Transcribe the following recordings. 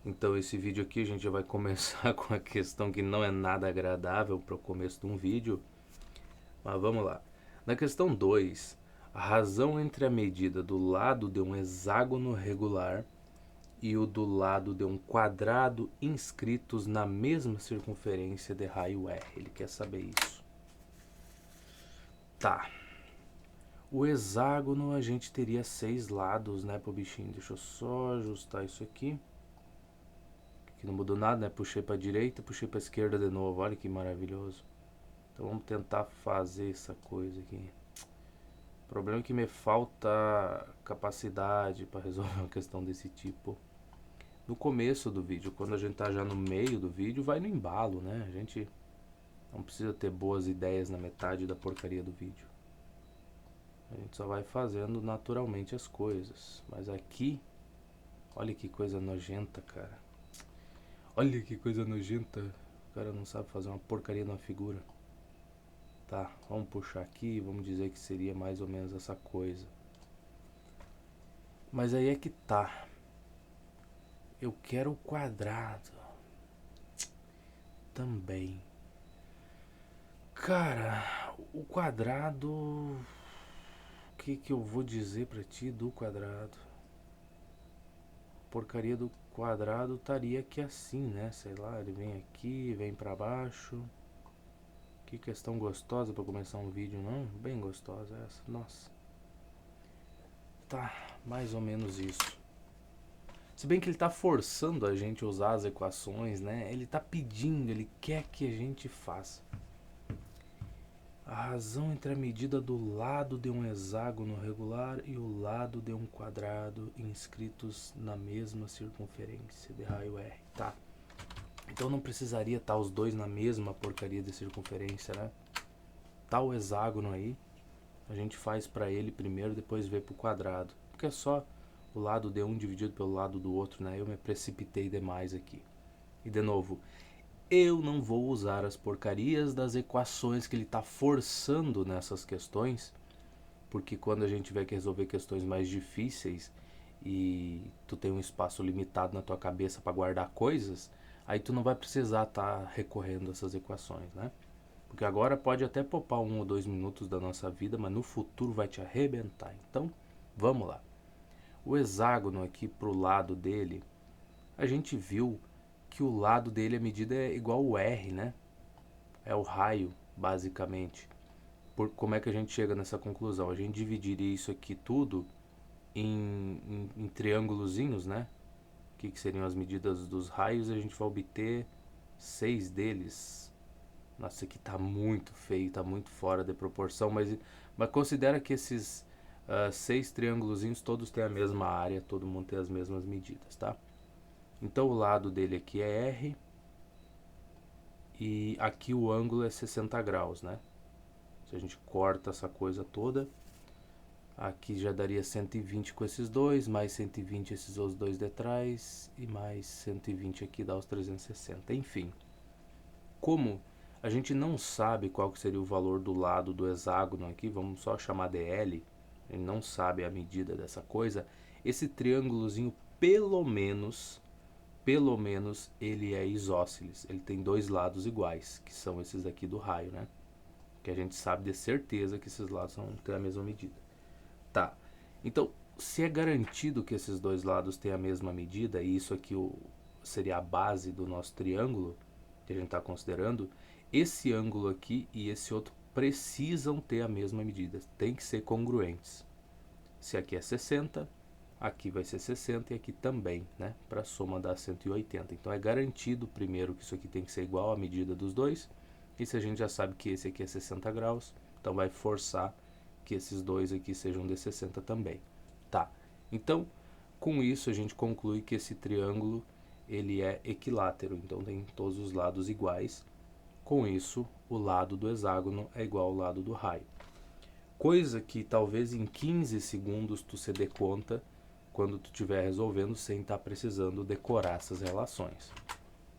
Então esse vídeo aqui a gente já vai começar com a questão que não é nada agradável para o começo de um vídeo, mas vamos lá. Na questão 2, a razão entre a medida do lado de um hexágono regular e o do lado de um quadrado inscritos na mesma circunferência de raio R. Ele quer saber isso. Tá. O hexágono a gente teria 6 lados, né, pro bichinho. Deixa eu só ajustar isso aqui. Que não mudou nada, né? Puxei para direita, puxei para esquerda de novo. Olha que maravilhoso. Então vamos tentar fazer essa coisa aqui. O problema é que me falta capacidade para resolver uma questão desse tipo. No começo do vídeo, quando a gente tá já no meio do vídeo, vai no embalo, né? A gente não precisa ter boas ideias na metade da porcaria do vídeo. A gente só vai fazendo naturalmente as coisas. Mas aqui, olha que coisa nojenta, cara. Olha que coisa nojenta. O cara não sabe fazer uma porcaria numa figura. Tá, vamos puxar aqui e vamos dizer que seria mais ou menos essa coisa. Mas aí é que tá. Eu quero o quadrado. Também. Cara, o quadrado... O que eu vou dizer pra ti do quadrado? Porcaria do quadrado estaria aqui assim, né? Sei lá, ele vem aqui, vem pra baixo. Que questão gostosa pra começar um vídeo, não? Bem gostosa essa, nossa. Tá, mais ou menos isso. Se bem que ele tá forçando a gente a usar as equações, né? Ele tá pedindo, ele quer que a gente faça. A razão entre a medida do lado de um hexágono regular e o lado de um quadrado inscritos na mesma circunferência de raio R. Tá. Então não precisaria estar os dois na mesma porcaria de circunferência, né? Tá o hexágono aí. A gente faz pra ele primeiro, depois vê pro quadrado. Porque é só o lado de um dividido pelo lado do outro, né? Eu me precipitei demais aqui. E de novo, eu não vou usar as porcarias das equações que ele está forçando nessas questões, porque quando a gente tiver que resolver questões mais difíceis e tu tem um espaço limitado na tua cabeça para guardar coisas, aí tu não vai precisar estar recorrendo a essas equações, né? Porque agora pode até poupar 1 ou 2 minutos da nossa vida, mas no futuro vai te arrebentar. Então, vamos lá. O hexágono aqui pro lado dele, a gente viu que o lado dele, a medida é igual ao R, né? É o raio, basicamente. Como é que a gente chega nessa conclusão? A gente dividiria isso aqui tudo em triângulozinhos, né? Que seriam as medidas dos raios, e a gente vai obter 6 deles. Nossa, aqui tá muito feio, tá muito fora de proporção, mas considera que esses 6 triângulozinhos todos têm a mesma área, todo mundo tem as mesmas medidas, tá? Então o lado dele aqui é R e aqui o ângulo é 60 graus, né? Se a gente corta essa coisa toda, aqui já daria 120 com esses dois, mais 120 esses outros dois de trás e mais 120 aqui dá os 360. Enfim, como a gente não sabe qual que seria o valor do lado do hexágono aqui, vamos só chamar de L, a gente não sabe a medida dessa coisa, esse triângulozinho pelo menos ele é isósceles, ele tem dois lados iguais, que são esses aqui do raio, né? Que a gente sabe de certeza que esses lados vão ter a mesma medida. Tá, então se é garantido que esses dois lados têm a mesma medida, e isso aqui seria a base do nosso triângulo, que a gente está considerando, esse ângulo aqui e esse outro precisam ter a mesma medida, tem que ser congruentes. Se aqui é 60, aqui vai ser 60 e aqui também, né? Para a soma dar 180. Então é garantido primeiro que isso aqui tem que ser igual à medida dos dois. E se a gente já sabe que esse aqui é 60 graus, então vai forçar que esses dois aqui sejam de 60 também. Tá, então com isso a gente conclui que esse triângulo ele é equilátero, então tem todos os lados iguais. Com isso, o lado do hexágono é igual ao lado do raio. Coisa que talvez em 15 segundos tu se dê conta quando tu estiver resolvendo sem estar precisando decorar essas relações.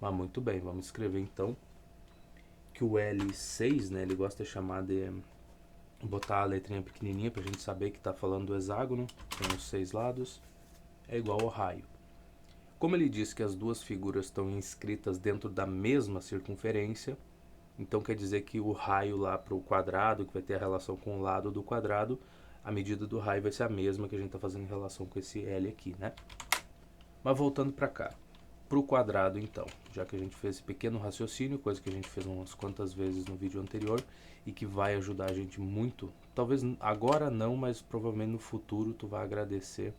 Mas muito bem, vamos escrever então que o L6, né, ele gosta de chamar de... botar a letrinha pequenininha pra gente saber que está falando do hexágono, tem os 6 lados, é igual ao raio. Como ele disse que as duas figuras estão inscritas dentro da mesma circunferência, então quer dizer que o raio lá para o quadrado, que vai ter a relação com o lado do quadrado, a medida do raio vai ser a mesma que a gente está fazendo em relação com esse L aqui, né? Mas voltando para cá, para o quadrado então, já que a gente fez esse pequeno raciocínio, coisa que a gente fez umas quantas vezes no vídeo anterior e que vai ajudar a gente muito, talvez agora não, mas provavelmente no futuro tu vai agradecer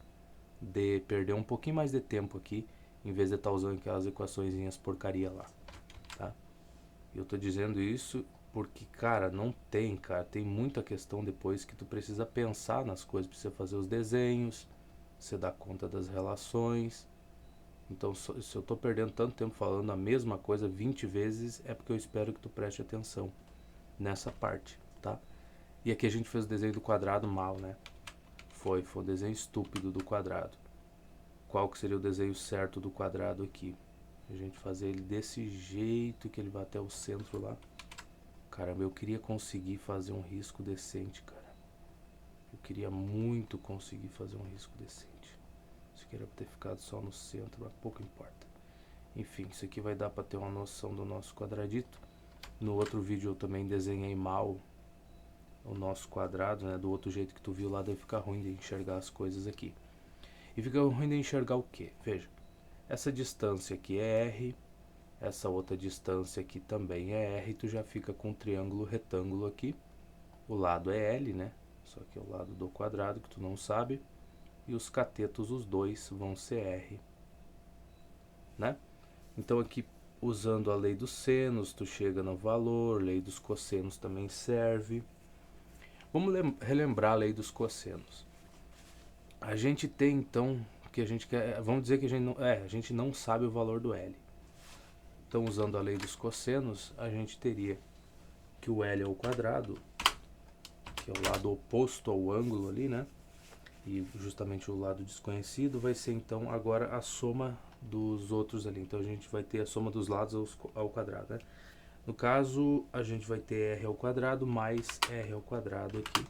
de perder um pouquinho mais de tempo aqui, em vez de estar usando aquelas equaçõezinhas porcaria lá, tá? Eu tô dizendo isso porque, cara, não tem, cara, tem muita questão depois que tu precisa pensar nas coisas, precisa fazer os desenhos, você dá conta das relações. Então, se eu tô perdendo tanto tempo falando a mesma coisa 20 vezes, é porque eu espero que tu preste atenção nessa parte, tá? E aqui a gente fez o desenho do quadrado mal, né? Foi o desenho estúpido do quadrado. Qual que seria o desenho certo do quadrado aqui? A gente fazer ele desse jeito, que ele vai até o centro lá. Caramba, eu queria conseguir fazer um risco decente, cara. Eu queria muito conseguir fazer um risco decente. Isso aqui era pra ter ficado só no centro, mas pouco importa. Enfim, isso aqui vai dar pra ter uma noção do nosso quadradito. No outro vídeo eu também desenhei mal o nosso quadrado, né? Do outro jeito que tu viu lá, deve ficar ruim de enxergar as coisas aqui. E fica ruim de enxergar o que? Veja, essa distância aqui é R, essa outra distância aqui também é R, tu já fica com um triângulo retângulo aqui. O lado é L, né? Só que é o lado do quadrado, que tu não sabe. E os catetos, os dois, vão ser R, né? Então aqui, usando a lei dos senos, tu chega no valor, lei dos cossenos também serve. Vamos relembrar a lei dos cossenos. A gente tem então, que a gente quer, vamos dizer que a gente não sabe o valor do L. Então, usando a lei dos cossenos, a gente teria que o L ao quadrado, que é o lado oposto ao ângulo ali, né? E justamente o lado desconhecido vai ser então agora a soma dos outros ali. Então a gente vai ter a soma dos lados ao quadrado, né? No caso, a gente vai ter R ao quadrado mais R ao quadrado aqui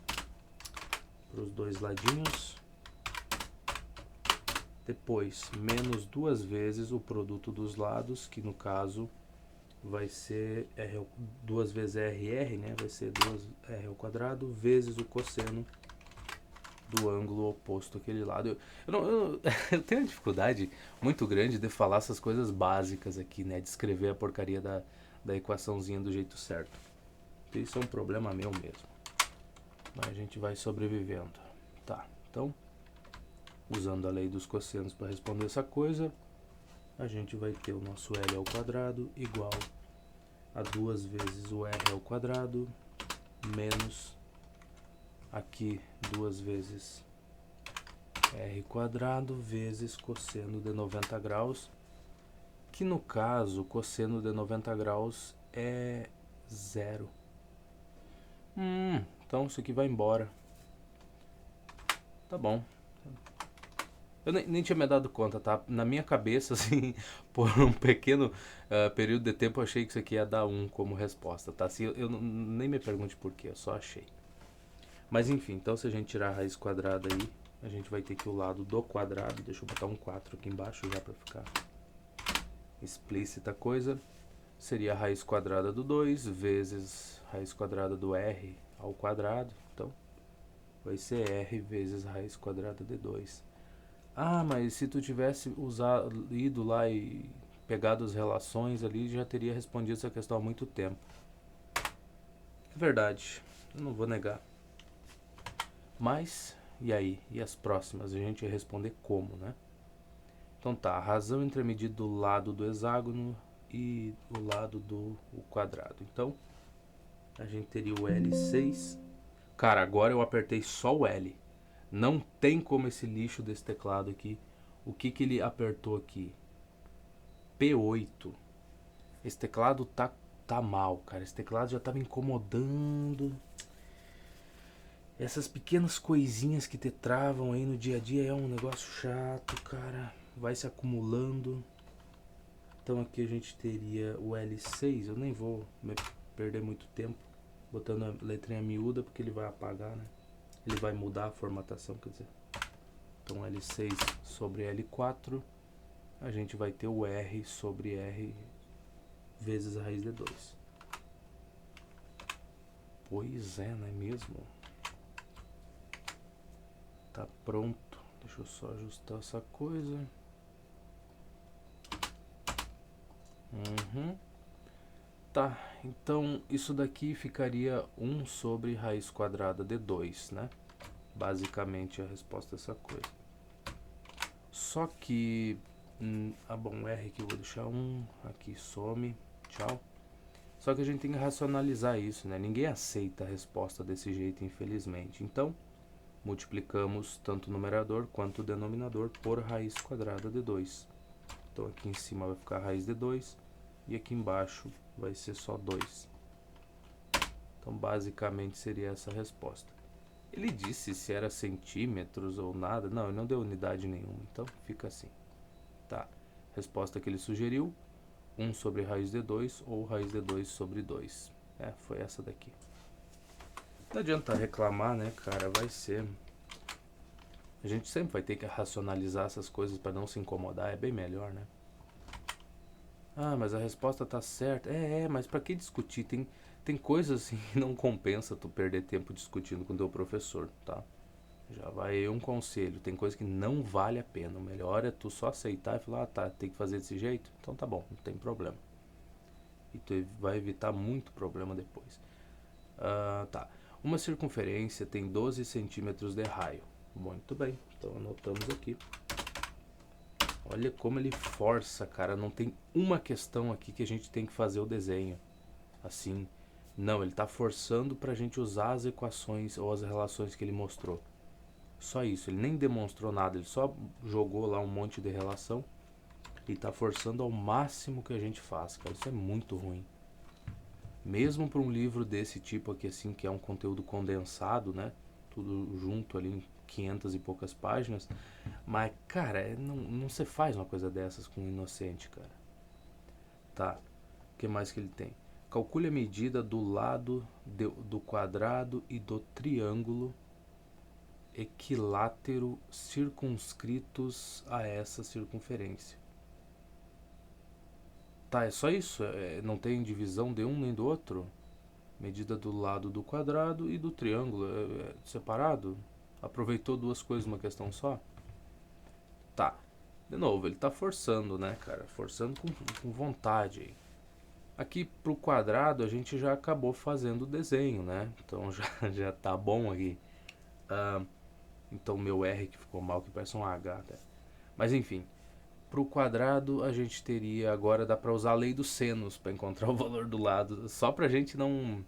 para os dois ladinhos. Depois, menos duas vezes o produto dos lados, que no caso vai ser duas vezes RR, né? Vai ser 2R ao quadrado vezes o cosseno do ângulo oposto àquele lado. Eu tenho uma dificuldade muito grande de falar essas coisas básicas aqui, né? De escrever a porcaria da equaçãozinha do jeito certo. Isso é um problema meu mesmo. Mas a gente vai sobrevivendo. Tá, então, usando a lei dos cossenos para responder essa coisa, a gente vai ter o nosso L ao quadrado igual a 2 vezes o R ao quadrado menos aqui 2 vezes R quadrado vezes cosseno de 90 graus, que no caso cosseno de 90 graus é 0. Então isso aqui vai embora. Tá bom. Eu nem tinha me dado conta, tá? Na minha cabeça, assim, por um pequeno período de tempo, eu achei que isso aqui ia dar 1 como resposta, tá? Assim, eu nem me pergunte por quê, eu só achei. Mas enfim, então se a gente tirar a raiz quadrada aí, a gente vai ter que o lado do quadrado, deixa eu botar um 4 aqui embaixo já pra ficar explícita a coisa, seria a raiz quadrada do 2 vezes raiz quadrada do R ao quadrado, então vai ser R vezes raiz quadrada de 2. Ah, mas se tu tivesse ido lá e pegado as relações ali, já teria respondido essa questão há muito tempo. É verdade, eu não vou negar. Mas, e aí? E as próximas? A gente ia responder como, né? Então tá, a razão entre a medida do lado do hexágono e o lado do quadrado. Então, a gente teria o L6. Cara, agora eu apertei só o L. Não tem como esse lixo desse teclado aqui. O que ele apertou aqui? P8. Esse teclado tá mal, cara. Esse teclado já tá me incomodando. Essas pequenas coisinhas que te travam aí no dia a dia é um negócio chato, cara. Vai se acumulando. Então aqui a gente teria o L6. Eu nem vou perder muito tempo botando a letrinha miúda, porque ele vai apagar, né? Ele vai mudar a formatação, quer dizer. Então L6 sobre L4 a gente vai ter o R sobre R vezes a raiz de 2. Pois é, não é mesmo? Tá pronto. Deixa eu só ajustar essa coisa. Tá, então isso daqui ficaria 1 sobre raiz quadrada de 2, né? Basicamente a resposta é essa coisa. Só que... bom, R aqui eu vou deixar 1, aqui some, tchau. Só que a gente tem que racionalizar isso, né? Ninguém aceita a resposta desse jeito, infelizmente. Então, multiplicamos tanto o numerador quanto o denominador por raiz quadrada de 2. Então aqui em cima vai ficar raiz de 2 e aqui embaixo vai ser só 2. Então basicamente seria essa a resposta. Ele disse se era centímetros ou nada. Não, ele não deu unidade nenhuma, então fica assim. Tá, resposta que ele sugeriu, 1 sobre raiz de 2 ou raiz de 2 sobre 2. Foi essa daqui. Não adianta reclamar, né, cara, vai ser... A gente sempre vai ter que racionalizar essas coisas para não se incomodar, é bem melhor, né? Ah, mas a resposta tá certa. Mas para que discutir? Tem coisas assim que não compensa tu perder tempo discutindo com teu professor, tá? Já vai um conselho, tem coisa que não vale a pena. O melhor é tu só aceitar e falar, tá, tem que fazer desse jeito? Então tá bom, não tem problema. E tu vai evitar muito problema depois. Tá. Uma circunferência tem 12 centímetros de raio. Muito bem, então anotamos aqui. Olha como ele força, cara. Não tem uma questão aqui que a gente tem que fazer o desenho. Assim, não, ele tá forçando pra gente usar as equações ou as relações que ele mostrou. Só isso, ele nem demonstrou nada, ele só jogou lá um monte de relação e tá forçando ao máximo que a gente faz, cara. Isso é muito ruim. Mesmo para um livro desse tipo aqui, assim, que é um conteúdo condensado, né? Tudo junto ali em 500 e poucas páginas. Mas, cara, não se faz uma coisa dessas com um inocente, cara. Tá, o que mais que ele tem? Calcule a medida do lado do quadrado e do triângulo equilátero circunscritos a essa circunferência. Tá, é só isso? Não tem divisão de um nem do outro? Medida do lado do quadrado e do triângulo separado? Aproveitou duas coisas numa questão só? Tá. De novo, ele tá forçando, né, cara? Forçando com vontade aí. Aqui pro quadrado a gente já acabou fazendo o desenho, né? Então já tá bom aqui. Então meu R que ficou mal, que parece um H até. Mas enfim, pro quadrado a gente teria, agora dá pra usar a lei dos senos pra encontrar o valor do lado. Só pra gente não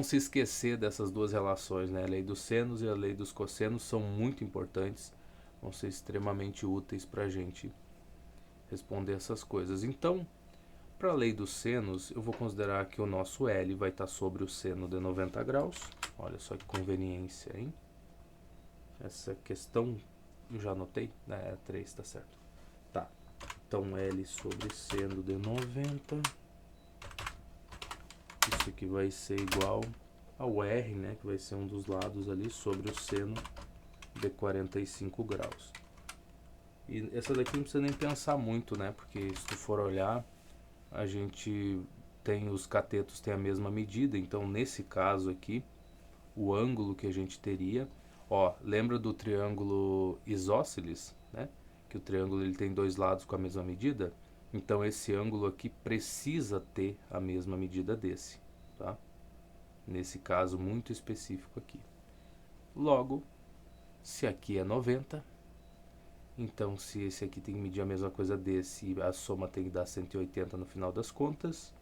se esquecer dessas duas relações, né? A lei dos senos e a lei dos cossenos são muito importantes, vão ser extremamente úteis pra gente responder essas coisas. Então, para a lei dos senos, eu vou considerar que o nosso L vai estar sobre o seno de 90 graus. Olha só que conveniência, hein? Essa questão eu já anotei, né? 3, tá certo. Tá, então L sobre seno de 90. Isso aqui vai ser igual ao R, né? Que vai ser um dos lados ali sobre o seno de 45 graus. E essa daqui não precisa nem pensar muito, né? Porque se tu for olhar, a gente tem os catetos têm a mesma medida, então nesse caso aqui, o ângulo que a gente teria, lembra do triângulo isósceles, né? Que o triângulo ele tem dois lados com a mesma medida? Então esse ângulo aqui precisa ter a mesma medida desse, tá? Nesse caso muito específico aqui. Logo, se aqui é 90, então se esse aqui tem que medir a mesma coisa desse, a soma tem que dar 180 no final das contas.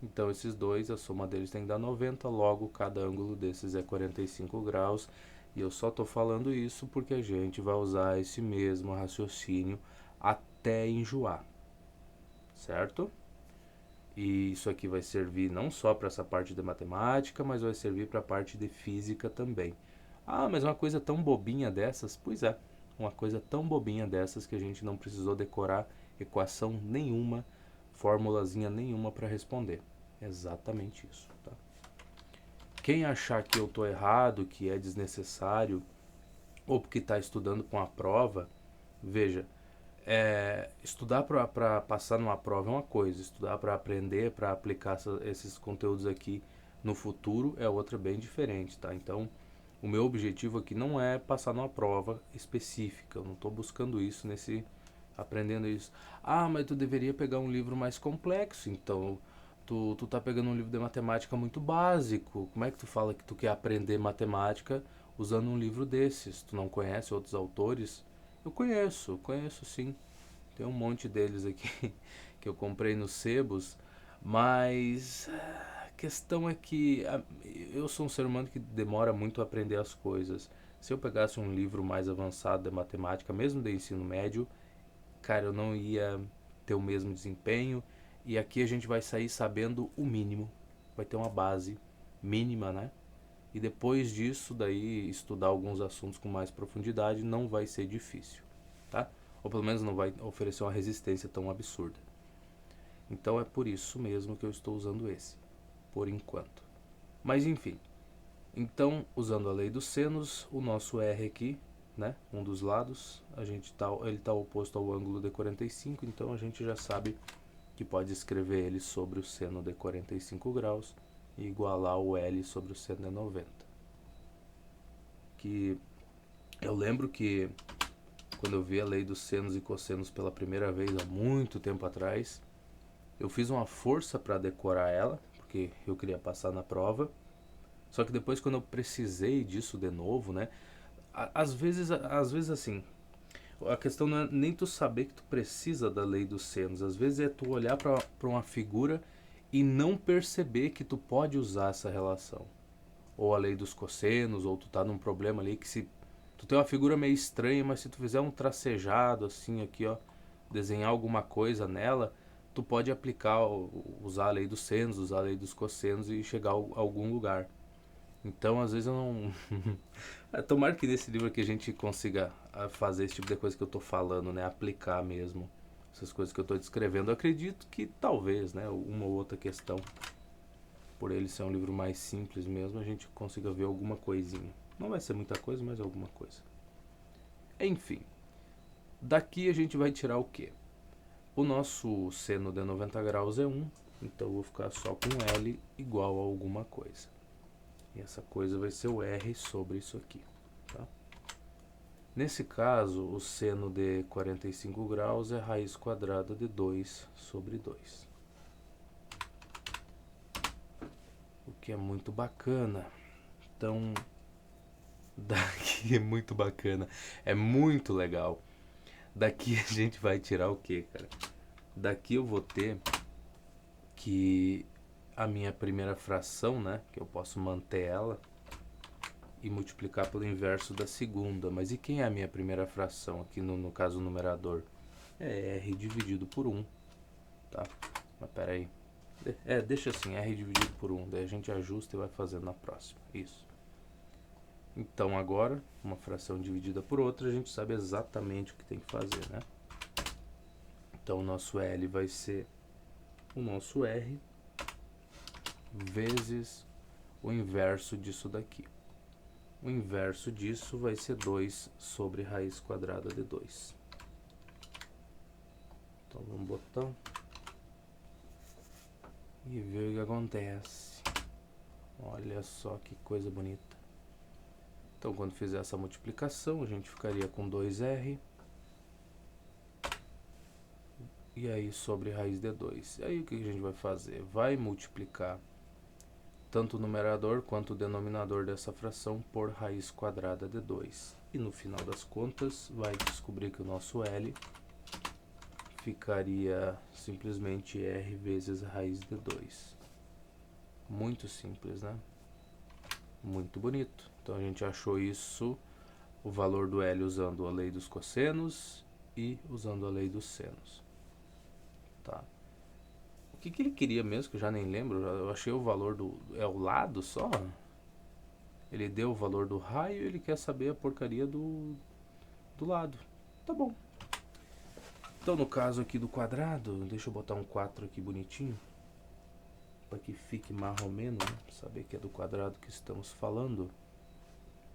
Então esses dois, a soma deles tem que dar 90, logo cada ângulo desses é 45 graus. E eu só estou falando isso porque a gente vai usar esse mesmo raciocínio até enjoar, certo? E isso aqui vai servir não só para essa parte de matemática, mas vai servir para a parte de física também. Ah, mas uma coisa tão bobinha dessas? Pois é, uma coisa tão bobinha dessas que a gente não precisou decorar equação nenhuma, formulazinha nenhuma para responder. Exatamente isso, tá? Quem achar que eu tô errado, que é desnecessário, ou porque está estudando com a prova, veja, Estudar para passar numa prova é uma coisa, estudar para aprender, para aplicar esses conteúdos aqui no futuro é outra bem diferente, tá? Então, o meu objetivo aqui não é passar numa prova específica, eu não estou buscando isso aprendendo isso. Ah, mas tu deveria pegar um livro mais complexo, então tu tá pegando um livro de matemática muito básico. Como é que tu fala que tu quer aprender matemática usando um livro desses? Tu não conhece outros autores? Eu conheço sim. Tem um monte deles aqui que eu comprei nos sebos, mas a questão é que eu sou um ser humano que demora muito a aprender as coisas. Se eu pegasse um livro mais avançado de matemática, mesmo de ensino médio, cara, eu não ia ter o mesmo desempenho. E aqui a gente vai sair sabendo o mínimo. Vai ter uma base mínima, né? E depois disso, daí estudar alguns assuntos com mais profundidade não vai ser difícil, tá? Ou pelo menos não vai oferecer uma resistência tão absurda. Então é por isso mesmo que eu estou usando esse, por enquanto. Mas enfim, então usando a lei dos senos, o nosso R aqui, né, um dos lados, ele está oposto ao ângulo de 45, então a gente já sabe que pode escrever ele sobre o seno de 45 graus e igualar o L sobre o seno de 90. Que eu lembro que quando eu vi a lei dos senos e cossenos pela primeira vez há muito tempo atrás, eu fiz uma força para decorar ela, porque eu queria passar na prova. Só que depois, quando eu precisei disso de novo, né? Às vezes assim, a questão não é nem tu saber que tu precisa da lei dos senos. Às vezes é tu olhar para uma figura e não perceber que tu pode usar essa relação. Ou a lei dos cossenos, ou tu tá num problema ali que se tu tem uma figura meio estranha, mas se tu fizer um tracejado assim aqui, ó, desenhar alguma coisa nela, tu pode aplicar, usar a lei dos senos, usar a lei dos cossenos e chegar a algum lugar. Então, às vezes eu não. Tomara que nesse livro aqui a gente consiga fazer esse tipo de coisa que eu tô falando, né? Aplicar mesmo essas coisas que eu tô descrevendo. Eu acredito que talvez, né? Uma ou outra questão, por ele ser um livro mais simples mesmo, a gente consiga ver alguma coisinha. Não vai ser muita coisa, mas alguma coisa. Enfim, daqui a gente vai tirar o quê? O nosso seno de 90 graus é 1, então eu vou ficar só com L igual a alguma coisa. E essa coisa vai ser o R sobre isso aqui, tá? Nesse caso, o seno de 45 graus é raiz quadrada de 2 sobre 2. O que é muito bacana. Então, daqui é muito bacana. É muito legal. Daqui a gente vai tirar o que, cara? Daqui eu vou ter que a minha primeira fração, né? Que eu posso manter ela e multiplicar pelo inverso da segunda. Mas e quem é a minha primeira fração aqui no caso o numerador? É R dividido por 1, tá? Mas pera aí. Deixa assim, R dividido por 1. Daí a gente ajusta e vai fazendo na próxima. Isso. Então agora, uma fração dividida por outra, a gente sabe exatamente o que tem que fazer, né? Então o nosso L vai ser o nosso R vezes o inverso disso daqui. O inverso disso vai ser 2 sobre raiz quadrada de 2. Então vamos botar e ver o que acontece. Olha só que coisa bonita. Então quando fizer essa multiplicação, a gente ficaria com 2R. E aí sobre raiz de 2. E aí o que a gente vai fazer? Vai multiplicar tanto o numerador quanto o denominador dessa fração por raiz quadrada de 2. E no final das contas, vai descobrir que o nosso L ficaria simplesmente R vezes raiz de 2. Muito simples, né? Muito bonito. Então a gente achou isso, o valor do L usando a lei dos cossenos e usando a lei dos senos. Tá. O que ele queria mesmo, que eu já nem lembro. Eu achei o valor do... É o lado só? Ele deu o valor do raio e ele quer saber a porcaria do lado. Tá bom. Então no caso aqui do quadrado, deixa eu botar um 4 aqui bonitinho, para que fique marromeno, né? Pra saber que é do quadrado que estamos falando.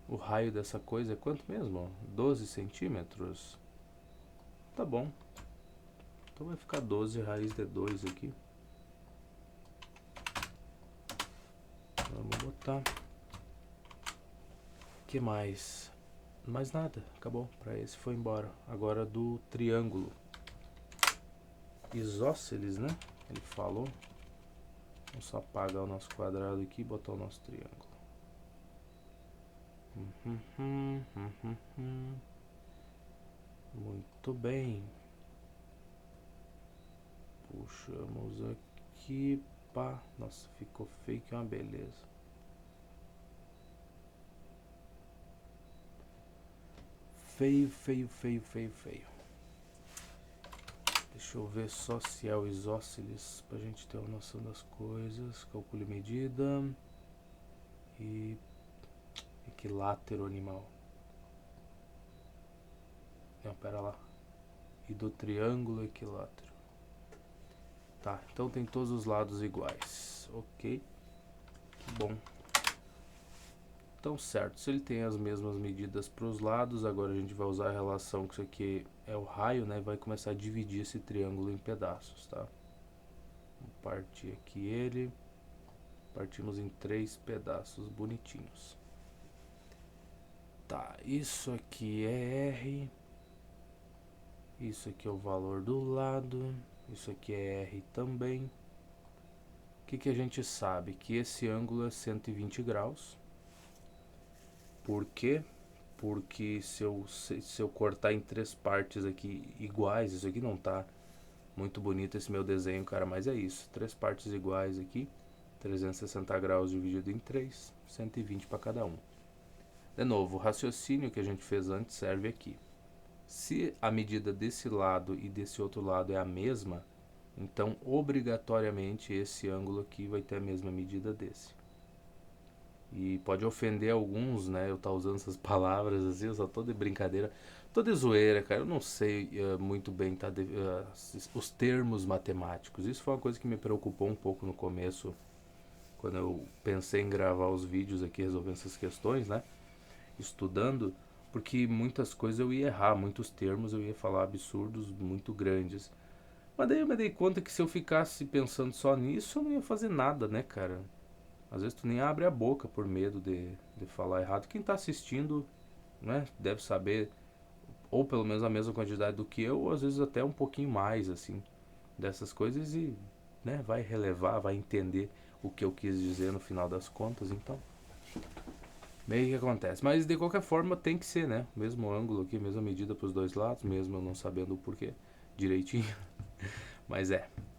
O raio dessa coisa é quanto mesmo? 12 centímetros. Tá bom. Então vai ficar 12 raiz de 2 aqui. Vamos botar. Que mais? Mais nada, acabou. Para esse foi embora. Agora do triângulo. Isósceles, né? Ele falou. Vamos só apagar o nosso quadrado aqui e botar o nosso triângulo. Muito bem. Puxamos aqui. Pá. Nossa, ficou feio que é uma beleza. Feio, feio, feio, feio, feio. Deixa eu ver só se é o isósceles pra gente ter uma noção das coisas. Calcule medida. E equilátero animal. Não, pera lá. E do triângulo equilátero. Tá, então tem todos os lados iguais. Ok. Que bom. Então, certo. Se ele tem as mesmas medidas para os lados, agora a gente vai usar a relação que isso aqui é o raio, né? Vai começar a dividir esse triângulo em pedaços, tá? Vamos partir aqui ele. Partimos em 3 pedaços bonitinhos. Tá, isso aqui é R. Isso aqui é o valor do lado. Isso aqui é R também. O que a gente sabe? Que esse ângulo é 120 graus. Por quê? Porque se eu cortar em 3 partes aqui iguais, isso aqui não tá muito bonito esse meu desenho, cara, mas é isso. 3 partes iguais aqui, 360 graus dividido em 3, 120 para cada um. De novo, o raciocínio que a gente fez antes serve aqui. Se a medida desse lado e desse outro lado é a mesma, então obrigatoriamente esse ângulo aqui vai ter a mesma medida desse. E pode ofender alguns, né? Eu tá usando essas palavras assim, eu só tô de brincadeira, tô de zoeira, cara. Eu não sei muito bem os termos matemáticos. Isso foi uma coisa que me preocupou um pouco no começo, quando eu pensei em gravar os vídeos aqui resolvendo essas questões, né? Estudando, porque muitas coisas eu ia errar, muitos termos eu ia falar absurdos muito grandes. Mas daí eu me dei conta que se eu ficasse pensando só nisso, eu não ia fazer nada, né, cara? Às vezes tu nem abre a boca por medo de falar errado. Quem tá assistindo, né, deve saber, ou pelo menos a mesma quantidade do que eu, ou às vezes até um pouquinho mais, assim, dessas coisas e, né, vai relevar, vai entender o que eu quis dizer no final das contas, então, meio que acontece. Mas de qualquer forma tem que ser, né, mesmo ângulo aqui, mesma medida pros dois lados, mesmo eu não sabendo o porquê direitinho, mas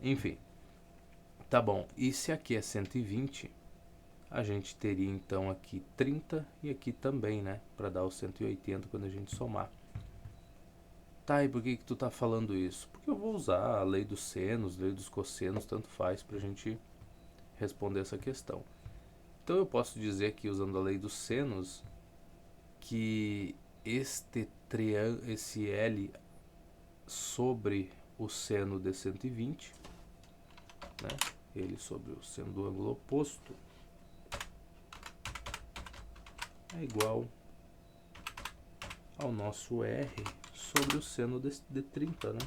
enfim. Tá bom, e se aqui é 120, a gente teria então aqui 30 e aqui também, né? Para dar os 180 quando a gente somar. Tá, e por que tu tá falando isso? Porque eu vou usar a lei dos senos, lei dos cossenos, tanto faz pra gente responder essa questão. Então eu posso dizer aqui, usando a lei dos senos, que esse L sobre o seno de 120, né? Ele sobre o seno do ângulo oposto, é igual ao nosso R sobre o seno de 30, né?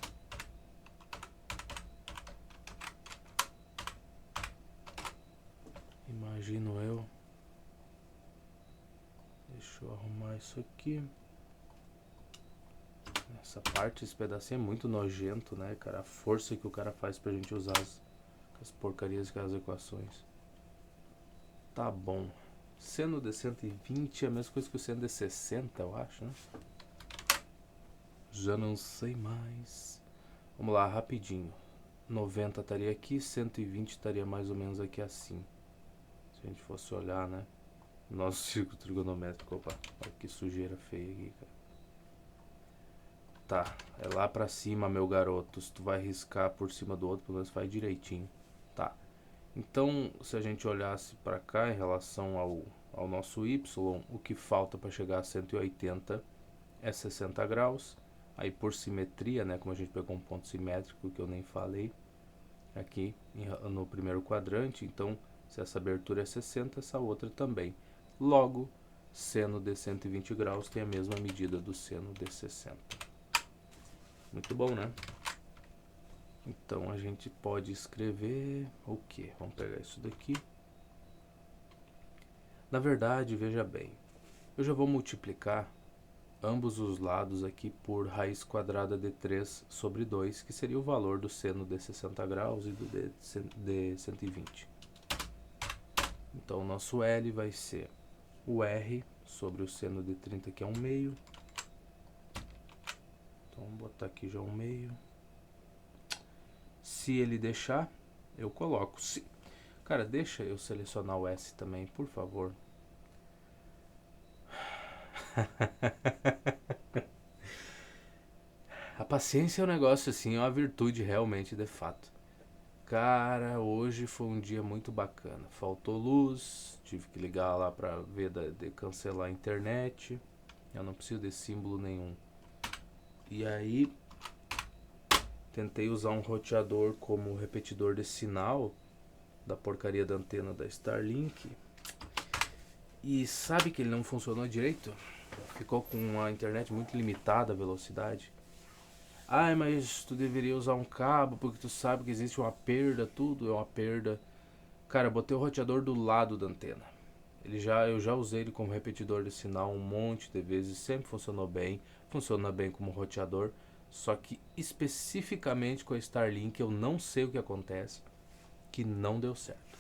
Imagino eu. Deixa eu arrumar isso aqui. Essa parte, esse pedacinho é muito nojento, né, cara? A força que o cara faz pra gente usar as porcarias e as equações. Tá bom. Seno de 120 é a mesma coisa que o seno de 60, eu acho, né? Já não sei mais. Vamos lá, rapidinho. 90 estaria aqui, 120 estaria mais ou menos aqui assim. Se a gente fosse olhar, né? Nosso círculo trigonométrico. Opa, olha que sujeira feia aqui, cara. Tá, é lá pra cima, meu garoto. Se tu vai riscar por cima do outro, pelo menos faz direitinho. Tá. Então, se a gente olhasse pra cá em relação ao nosso y, o que falta para chegar a 180 é 60 graus. Aí por simetria, né, como a gente pegou um ponto simétrico que eu nem falei aqui no primeiro quadrante, então se essa abertura é 60, essa outra também. Logo, seno de 120 graus tem a mesma medida do seno de 60. Muito bom, né? Então a gente pode escrever o que? Vamos pegar isso daqui. Na verdade, veja bem, eu já vou multiplicar ambos os lados aqui por raiz quadrada de 3 sobre 2, que seria o valor do seno de 60 graus e do de 120. Então o nosso L vai ser o R sobre o seno de 30, que é 1/2. Então vamos botar aqui já 1/2. Se ele deixar, eu coloco. Cara, deixa eu selecionar o S também, por favor. A paciência é um negócio assim, é uma virtude realmente, de fato. Cara, hoje foi um dia muito bacana. Faltou luz, tive que ligar lá pra ver de cancelar a internet. Eu não preciso de símbolo nenhum. E aí, tentei usar um roteador como repetidor de sinal da porcaria da antena da Starlink. E sabe que ele não funcionou direito? Ficou com a internet muito limitada a velocidade. Ai, mas tu deveria usar um cabo porque tu sabe que existe uma perda, tudo é uma perda. Cara, eu botei o roteador do lado da antena. Eu já usei ele como repetidor de sinal um monte de vezes, sempre funcionou bem, funciona bem como roteador. Só que especificamente com a Starlink eu não sei o que acontece, que não deu certo.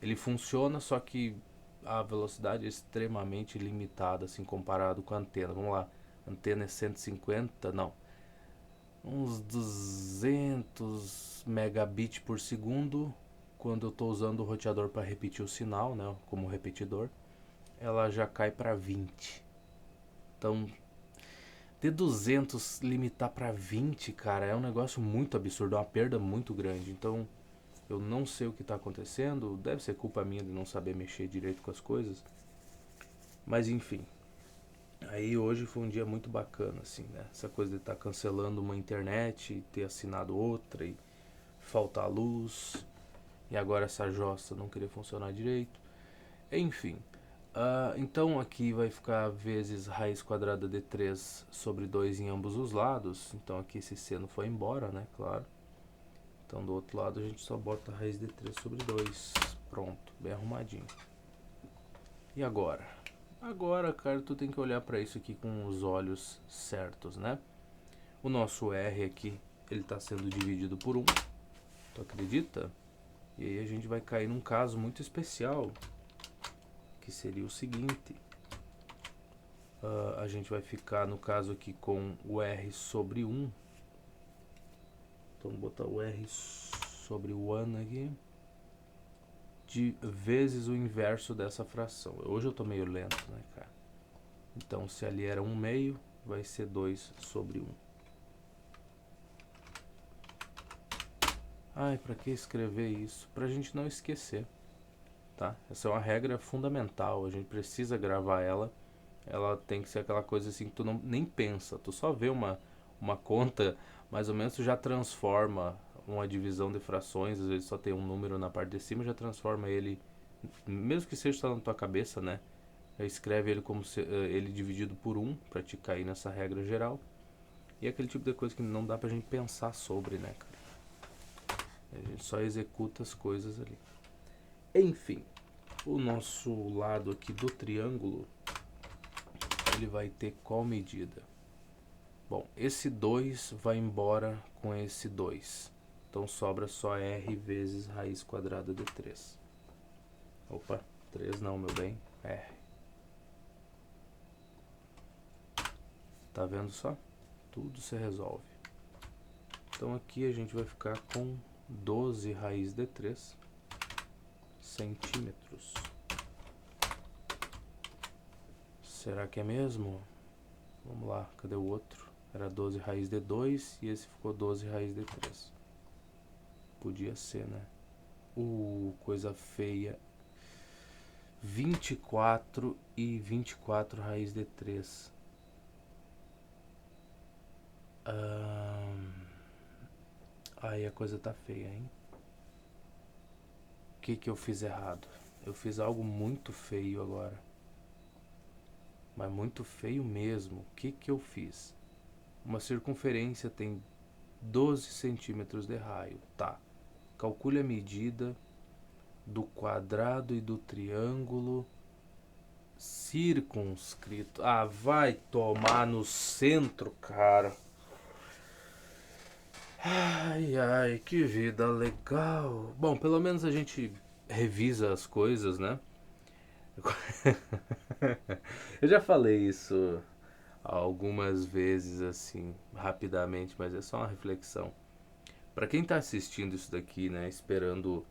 Ele funciona, só que a velocidade é extremamente limitada assim comparado com a antena. Vamos lá, a antena é 150, não, uns 200 megabits por segundo quando eu estou usando o roteador para repetir o sinal, né, como repetidor. Ela já cai para 20. Então, de 200 limitar para 20, cara, é um negócio muito absurdo, é uma perda muito grande. Então, eu não sei o que está acontecendo, deve ser culpa minha de não saber mexer direito com as coisas. Mas enfim, aí hoje foi um dia muito bacana, assim, né? Essa coisa de estar cancelando uma internet e ter assinado outra e faltar luz. E agora essa jossa não querer funcionar direito. Enfim, então aqui vai ficar vezes raiz quadrada de 3 sobre 2 em ambos os lados. Então aqui esse seno foi embora, né? Claro. Então do outro lado a gente só bota a raiz de 3 sobre 2. Pronto, bem arrumadinho. E agora? Agora, cara, tu tem que olhar para isso aqui com os olhos certos, né? O nosso R aqui, ele está sendo dividido por 1. Tu acredita? E aí a gente vai cair num caso muito especial, que seria o seguinte. A gente vai ficar, no caso aqui, com o R sobre 1. Então, vou botar o R sobre o 1 aqui. De vezes o inverso dessa fração. Hoje eu tô meio lento, né, cara? Então, se ali era 1/2, vai ser 2 sobre 1. Ai, pra que escrever isso? Pra gente não esquecer, tá? Essa é uma regra fundamental, a gente precisa gravar ela. Ela tem que ser aquela coisa assim que tu não, nem pensa, tu só vê uma conta, mais ou menos tu já transforma uma divisão de frações, às vezes só tem um número na parte de cima, já transforma ele, mesmo que seja só na tua cabeça, né? Escreve ele como ele dividido por 1, pra te cair nessa regra geral. E é aquele tipo de coisa que não dá pra gente pensar sobre, né, cara? A gente só executa as coisas ali. Enfim, o nosso lado aqui do triângulo, ele vai ter qual medida? Bom, esse 2 vai embora com esse 2. Então sobra só R vezes raiz quadrada de 3. Opa, 3 não, meu bem. R. Tá vendo só? Tudo se resolve. Então aqui a gente vai ficar com 12 raiz de 3 centímetros. Será que é mesmo? Vamos lá, cadê o outro? Era 12 raiz de 2 e esse ficou 12 raiz de 3. Podia ser, né? Coisa feia. 24 e 24 raiz de 3. Aí a coisa tá feia, hein? O que que eu fiz errado? Eu fiz algo muito feio agora. Mas muito feio mesmo. O que que eu fiz? Uma circunferência tem 12 centímetros de raio. Tá. Calcule a medida do quadrado e do triângulo circunscrito. Ah, vai tomar no centro, cara. Ai, ai, que vida legal. Bom, pelo menos a gente revisa as coisas, né? Eu já falei isso algumas vezes, assim, rapidamente, mas é só uma reflexão. Pra quem tá assistindo isso daqui, né, esperando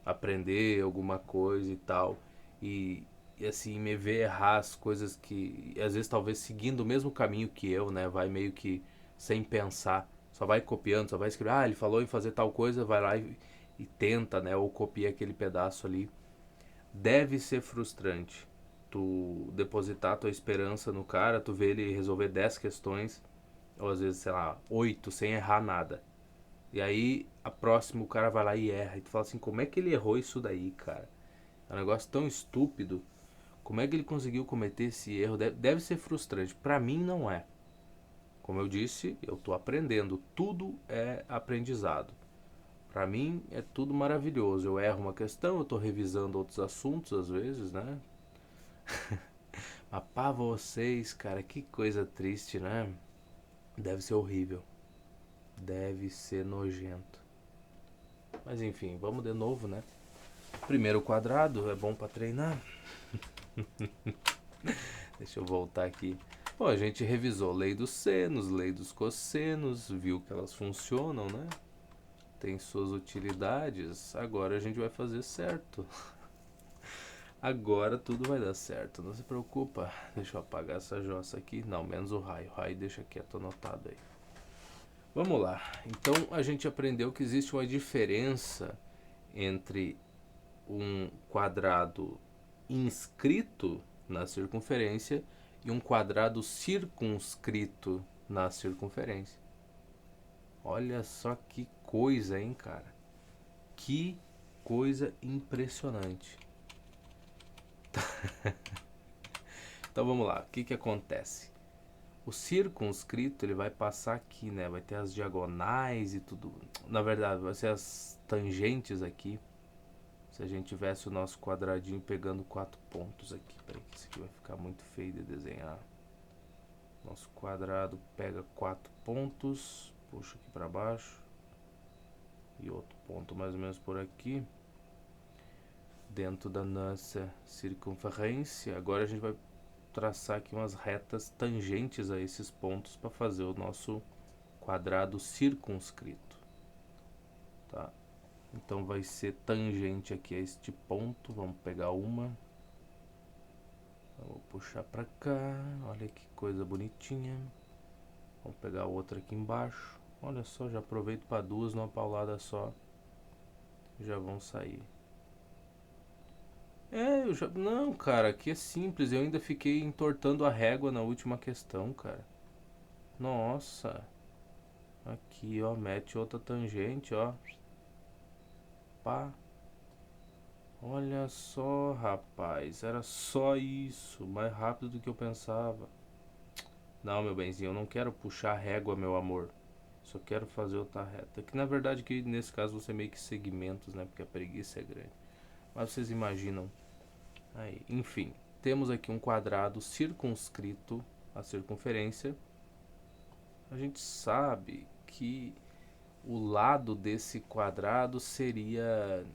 aprender alguma coisa e tal, e, e assim, me ver errar as coisas que, às vezes, talvez seguindo o mesmo caminho que eu, né, vai meio que sem pensar, só vai copiando, só vai escrever, ah, ele falou em fazer tal coisa, vai lá e tenta, né, ou copia aquele pedaço ali. Deve ser frustrante tu depositar tua esperança no cara, tu vê ele resolver 10 questões, ou às vezes, sei lá, 8 sem errar nada. E aí, a próxima o cara vai lá e erra. E tu fala assim, como é que ele errou isso daí, cara? É um negócio tão estúpido. Como é que ele conseguiu cometer esse erro? Deve ser frustrante. Pra mim não é. Como eu disse, eu tô aprendendo. Tudo é aprendizado. Pra mim é tudo maravilhoso. Eu erro uma questão, eu tô revisando outros assuntos às vezes, né? Mas pra vocês, cara, que coisa triste, né? Deve ser horrível. Deve ser nojento. Mas enfim, vamos de novo, né? Primeiro quadrado é bom pra treinar. Deixa eu voltar aqui. Bom, a gente revisou lei dos senos, lei dos cossenos, viu que elas funcionam, né? Tem suas utilidades. Agora a gente vai fazer certo. Agora tudo vai dar certo, não se preocupa. Deixa eu apagar essa jossa aqui. Não, menos o raio. O raio deixa quieto, anotado aí. Vamos lá. Então a gente aprendeu que existe uma diferença entre um quadrado inscrito na circunferência e um quadrado circunscrito na circunferência. Olha só que coisa, hein, cara? Que coisa impressionante. Então vamos lá, o que que acontece? O circunscrito ele vai passar aqui, né? Vai ter as diagonais e tudo. Na verdade, vai ser as tangentes aqui. Se a gente tivesse o nosso quadradinho pegando 4 pontos aqui. Peraí, que isso aqui vai ficar muito feio de desenhar. Nosso quadrado pega 4 pontos. Puxa aqui para baixo. E outro ponto mais ou menos por aqui. Dentro da nossa circunferência. Agora a gente vai traçar aqui umas retas tangentes a esses pontos para fazer o nosso quadrado circunscrito. Tá? Então vai ser tangente aqui a este ponto. Vamos pegar uma. Vou puxar pra cá. Olha que coisa bonitinha. Vamos pegar outra aqui embaixo. Olha só, já aproveito para duas numa paulada só. Já vão sair. Eu já. Não, cara, aqui é simples. Eu ainda fiquei entortando a régua na última questão, cara. Nossa. Aqui, ó. Mete outra tangente, ó. Pá. Olha só, rapaz. Era só isso. Mais rápido do que eu pensava. Não, meu benzinho, eu não quero puxar a régua, meu amor. Só quero fazer outra reta. Que na verdade que nesse caso você meio que segmentos, né? Porque a preguiça é grande. Mas vocês imaginam. Aí, enfim, temos aqui um quadrado circunscrito à circunferência. A gente sabe que o lado desse quadrado seria.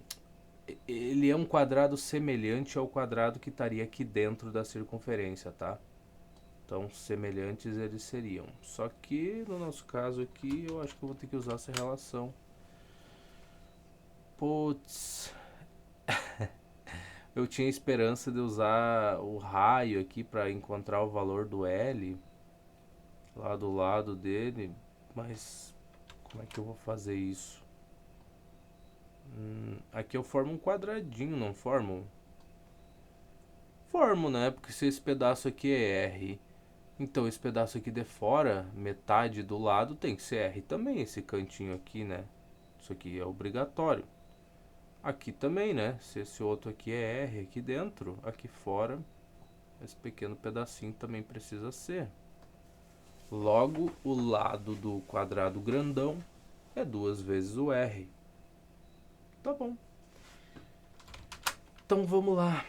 Ele é um quadrado semelhante ao quadrado que estaria aqui dentro da circunferência, tá? Então, semelhantes eles seriam. Só que, no nosso caso aqui, eu acho que eu vou ter que usar essa relação. Putz. Eu tinha esperança de usar o raio aqui para encontrar o valor do L lá do lado dele. Mas, como é que eu vou fazer isso? Aqui eu formo um quadradinho, não formo? Formo, né? Porque se esse pedaço aqui é R, então esse pedaço aqui de fora, metade do lado, tem que ser R também, esse cantinho aqui, né? Isso aqui é obrigatório. Aqui também, né? Se esse outro aqui é R aqui dentro, aqui fora, esse pequeno pedacinho também precisa ser. Logo, o lado do quadrado grandão é 2 vezes o R. Tá bom. Então vamos lá.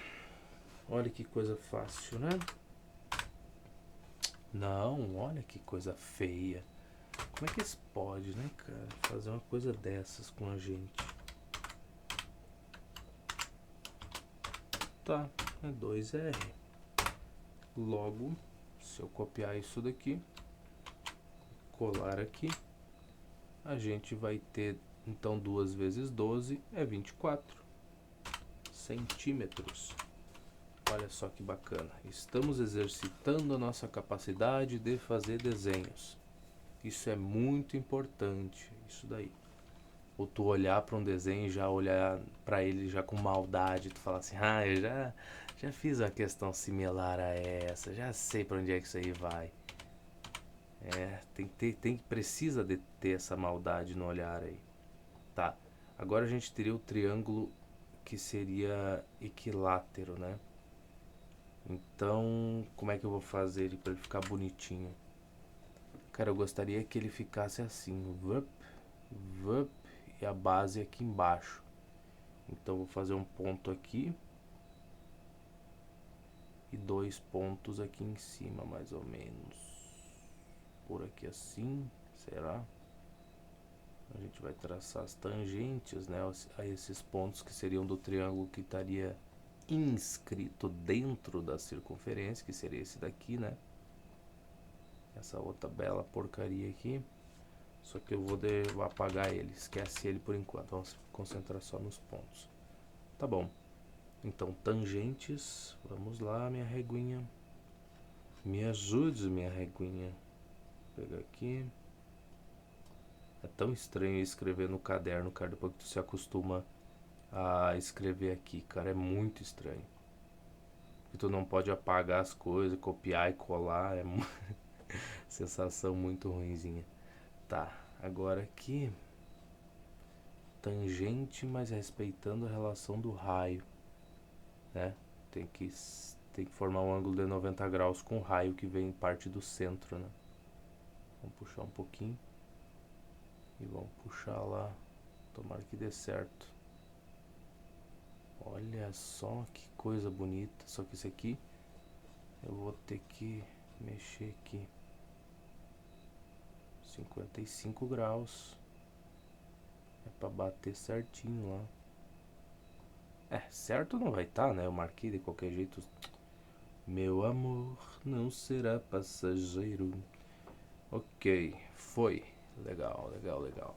Olha que coisa fácil, né? Não, olha que coisa feia. Como é que eles podem, né, cara? Fazer uma coisa dessas com a gente. Tá, é 2R. Logo, se eu copiar isso daqui, colar aqui, a gente vai ter, então, 2 vezes 12 é 24 centímetros. Olha só que bacana. Estamos exercitando a nossa capacidade de fazer desenhos. Isso é muito importante, isso daí. Ou tu olhar para um desenho e já olhar para ele já com maldade, tu falar assim, eu já fiz uma questão similar a essa, já sei para onde é que isso aí vai. Precisa de ter essa maldade no olhar aí. Tá, agora a gente teria o triângulo que seria equilátero, né? Então, como é que eu vou fazer ele para ele ficar bonitinho? Cara, eu gostaria que ele ficasse assim, vup, e a base aqui embaixo. Então, vou fazer um ponto aqui e 2 pontos aqui em cima, mais ou menos. Por aqui assim, será? A gente vai traçar as tangentes, né, a esses pontos que seriam do triângulo que estaria inscrito dentro da circunferência, que seria esse daqui, né? Essa outra bela porcaria aqui. Só que eu vou apagar ele, esquece ele por enquanto, vamos concentrar só nos pontos. Tá bom, então tangentes, vamos lá, minha reguinha. Me ajude, minha reguinha. Vou pegar aqui. É tão estranho escrever no caderno, cara, depois que tu se acostuma a escrever aqui, cara, é muito estranho. Porque tu não pode apagar as coisas, copiar e colar, é uma sensação muito ruinzinha. Tá, agora aqui, tangente, mas respeitando a relação do raio, né? Tem que formar um ângulo de 90 graus com o raio que vem parte do centro, né? Vamos puxar um pouquinho e vamos puxar lá, tomara que dê certo. Olha só que coisa bonita, só que esse aqui eu vou ter que mexer aqui. 55 graus. É pra bater certinho lá. Certo não vai estar, né? Eu marquei de qualquer jeito. Meu amor não será passageiro. Ok, foi. Legal, legal, legal.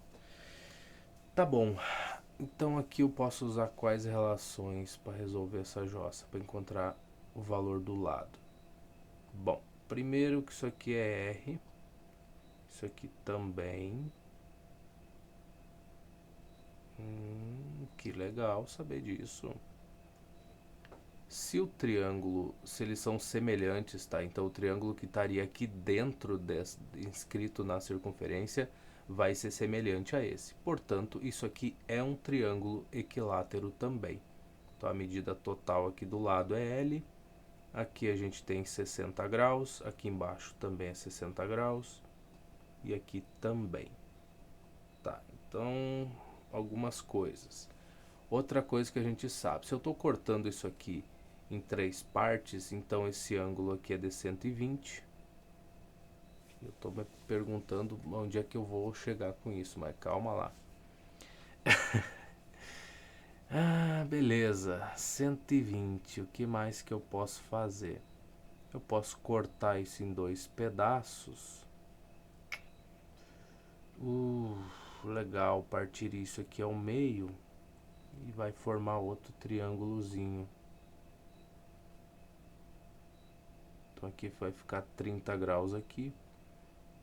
Tá bom. Então aqui eu posso usar quais relações para resolver essa jossa, para encontrar o valor do lado. Bom, primeiro que isso aqui é R. Isso aqui também. Que legal saber disso. Se eles são semelhantes, tá? Então o triângulo que estaria aqui dentro inscrito na circunferência vai ser semelhante a esse. Portanto, isso aqui é um triângulo equilátero também. Então a medida total aqui do lado é L. Aqui a gente tem 60 graus, aqui embaixo também é 60 graus e aqui também. Tá, então algumas coisas. Outra coisa que a gente sabe, se eu estou cortando isso aqui em 3 partes, então esse ângulo aqui é de 120. Eu estou me perguntando onde é que eu vou chegar com isso, mas calma lá. Beleza, 120. O que mais que eu posso fazer? Eu posso cortar isso em 2 pedaços. Legal, partir isso aqui ao meio e vai formar outro triângulozinho. Então aqui vai ficar 30 graus aqui,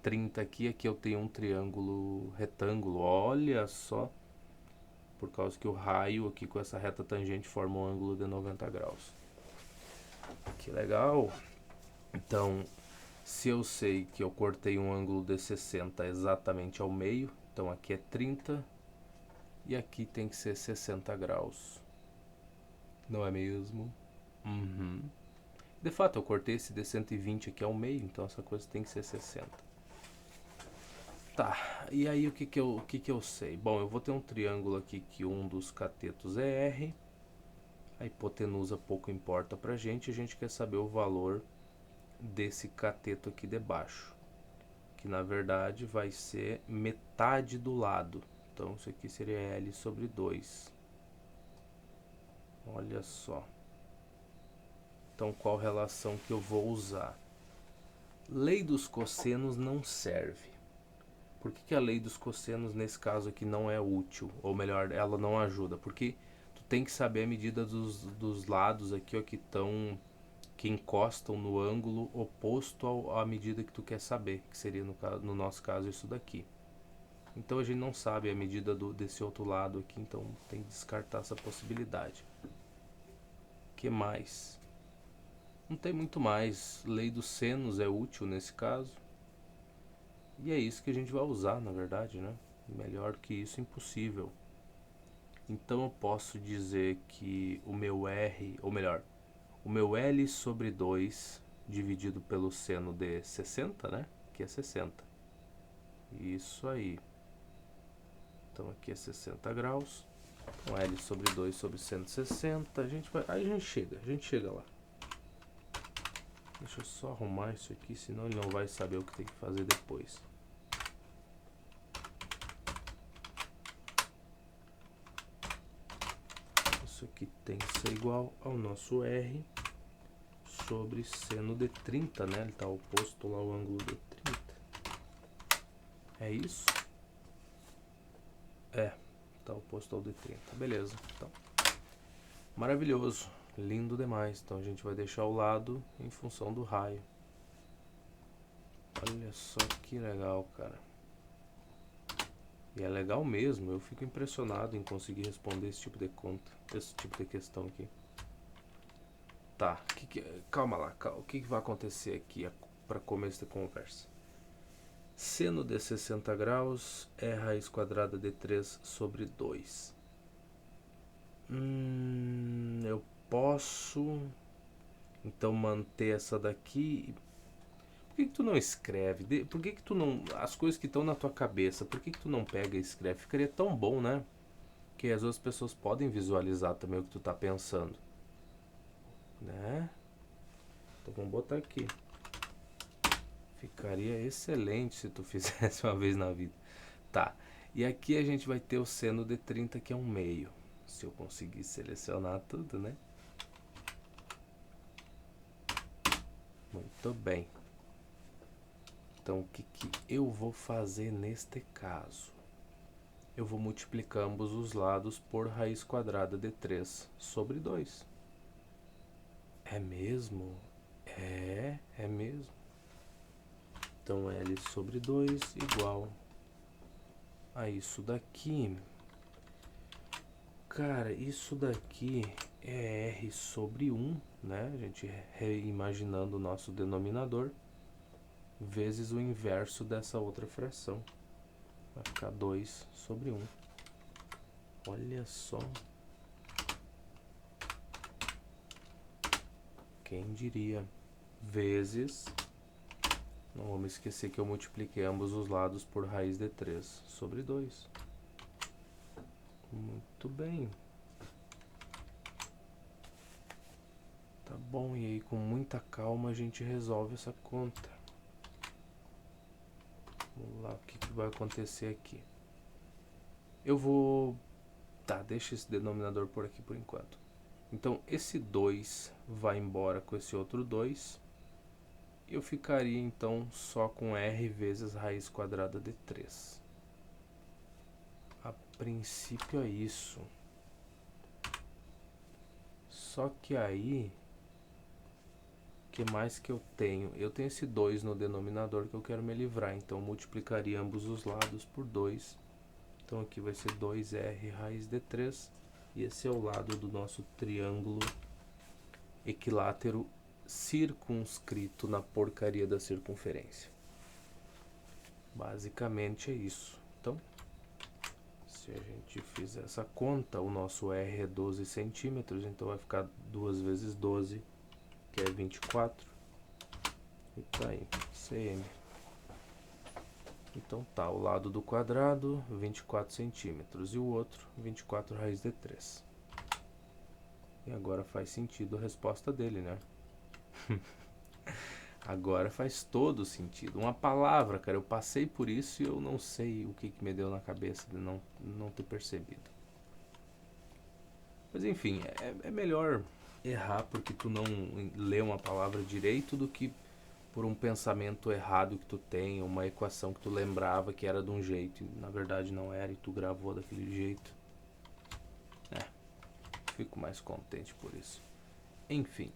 30 aqui, aqui eu tenho um triângulo retângulo, olha só, por causa que o raio aqui com essa reta tangente forma um ângulo de 90 graus. Que legal! Então, se eu sei que eu cortei um ângulo de 60 exatamente ao meio, então aqui é 30 e aqui tem que ser 60 graus. Não é mesmo? De fato, eu cortei esse de 120 aqui ao meio, então essa coisa tem que ser 60. Tá, e aí o que eu sei? Bom, eu vou ter um triângulo aqui que um dos catetos é R. A hipotenusa pouco importa pra gente, a gente quer saber o valor desse cateto aqui debaixo, que na verdade vai ser metade do lado. Então isso aqui seria L sobre 2. Olha só. Então qual relação que eu vou usar? Lei dos cossenos não serve. Por que a lei dos cossenos nesse caso aqui não é útil? Ou melhor, ela não ajuda? Porque tu tem que saber a medida dos lados aqui, ó, que encostam no ângulo oposto à medida que tu quer saber, que seria no nosso caso isso daqui. Então a gente não sabe a medida desse outro lado aqui, então tem que descartar essa possibilidade. Que mais? Não tem muito mais. Lei dos senos é útil nesse caso. E é isso que a gente vai usar, na verdade, né? Melhor que isso, impossível. Então eu posso dizer que o meu R, ou melhor, o meu L sobre 2 dividido pelo seno de 60, né? Que é 60. Isso aí. Então aqui é 60 graus. Então L sobre 2 sobre 160. Aí a gente chega lá. Deixa eu só arrumar isso aqui, senão ele não vai saber o que tem que fazer depois. Isso aqui tem que ser igual ao nosso R sobre seno de 30, né? Ele está oposto lá ao ângulo de 30. É isso? É, está oposto ao de 30. Beleza, então. Maravilhoso, lindo demais. Então a gente vai deixar o lado em função do raio. Olha só que legal, cara. E é legal mesmo, eu fico impressionado em conseguir responder esse tipo de conta, esse tipo de questão aqui. Tá, calma lá, o que vai acontecer aqui para começo da conversa? Seno de 60 graus é raiz quadrada de 3 sobre 2. Eu posso então manter essa daqui. Por que tu não escreve? Por que tu não... As coisas que estão na tua cabeça, por que tu não pega e escreve? Ficaria tão bom, né? Que as outras pessoas podem visualizar também o que tu tá pensando. Né? Então vamos botar aqui. Ficaria excelente se tu fizesse uma vez na vida. Tá. E aqui a gente vai ter o seno de 30, que é um meio. Se eu conseguir selecionar tudo, né? Muito bem. Então, o que eu vou fazer neste caso? Eu vou multiplicar ambos os lados por raiz quadrada de 3 sobre 2. É mesmo? É mesmo. Então, L sobre 2 igual a isso daqui. Cara, isso daqui é R sobre 1, né? A gente reimaginando o nosso denominador, vezes o inverso dessa outra fração. Vai ficar 2 sobre 1. Olha só. Quem diria? Vezes... Não vamos esquecer que eu multipliquei ambos os lados por raiz de 3 sobre 2. Muito bem. Tá bom, e aí com muita calma a gente resolve essa conta. Vamos lá, o que vai acontecer aqui? Eu vou... Tá, deixa esse denominador por aqui por enquanto. Então, esse 2 vai embora com esse outro 2. Eu ficaria, então, só com R vezes raiz quadrada de 3. A princípio é isso. Só que aí... O que mais que eu tenho? Eu tenho esse 2 no denominador que eu quero me livrar. Então, eu multiplicaria ambos os lados por 2. Então, aqui vai ser 2R raiz de 3. E esse é o lado do nosso triângulo equilátero circunscrito na porcaria da circunferência. Basicamente é isso. Então, se a gente fizer essa conta, o nosso R é 12 centímetros, então vai ficar 2 vezes 12, que é 24. E tá aí, cm. Então tá, o lado do quadrado 24 centímetros e o outro 24 raiz de 3. E agora faz sentido a resposta dele, né? Agora faz todo sentido. Uma palavra, cara, eu passei por isso e eu não sei o que me deu na cabeça de não ter percebido. Mas enfim, é melhor errar porque tu não lê uma palavra direito do que por um pensamento errado que tu tem, uma equação que tu lembrava que era de um jeito e na verdade não era e tu gravou daquele jeito. Fico mais contente por isso. Enfim,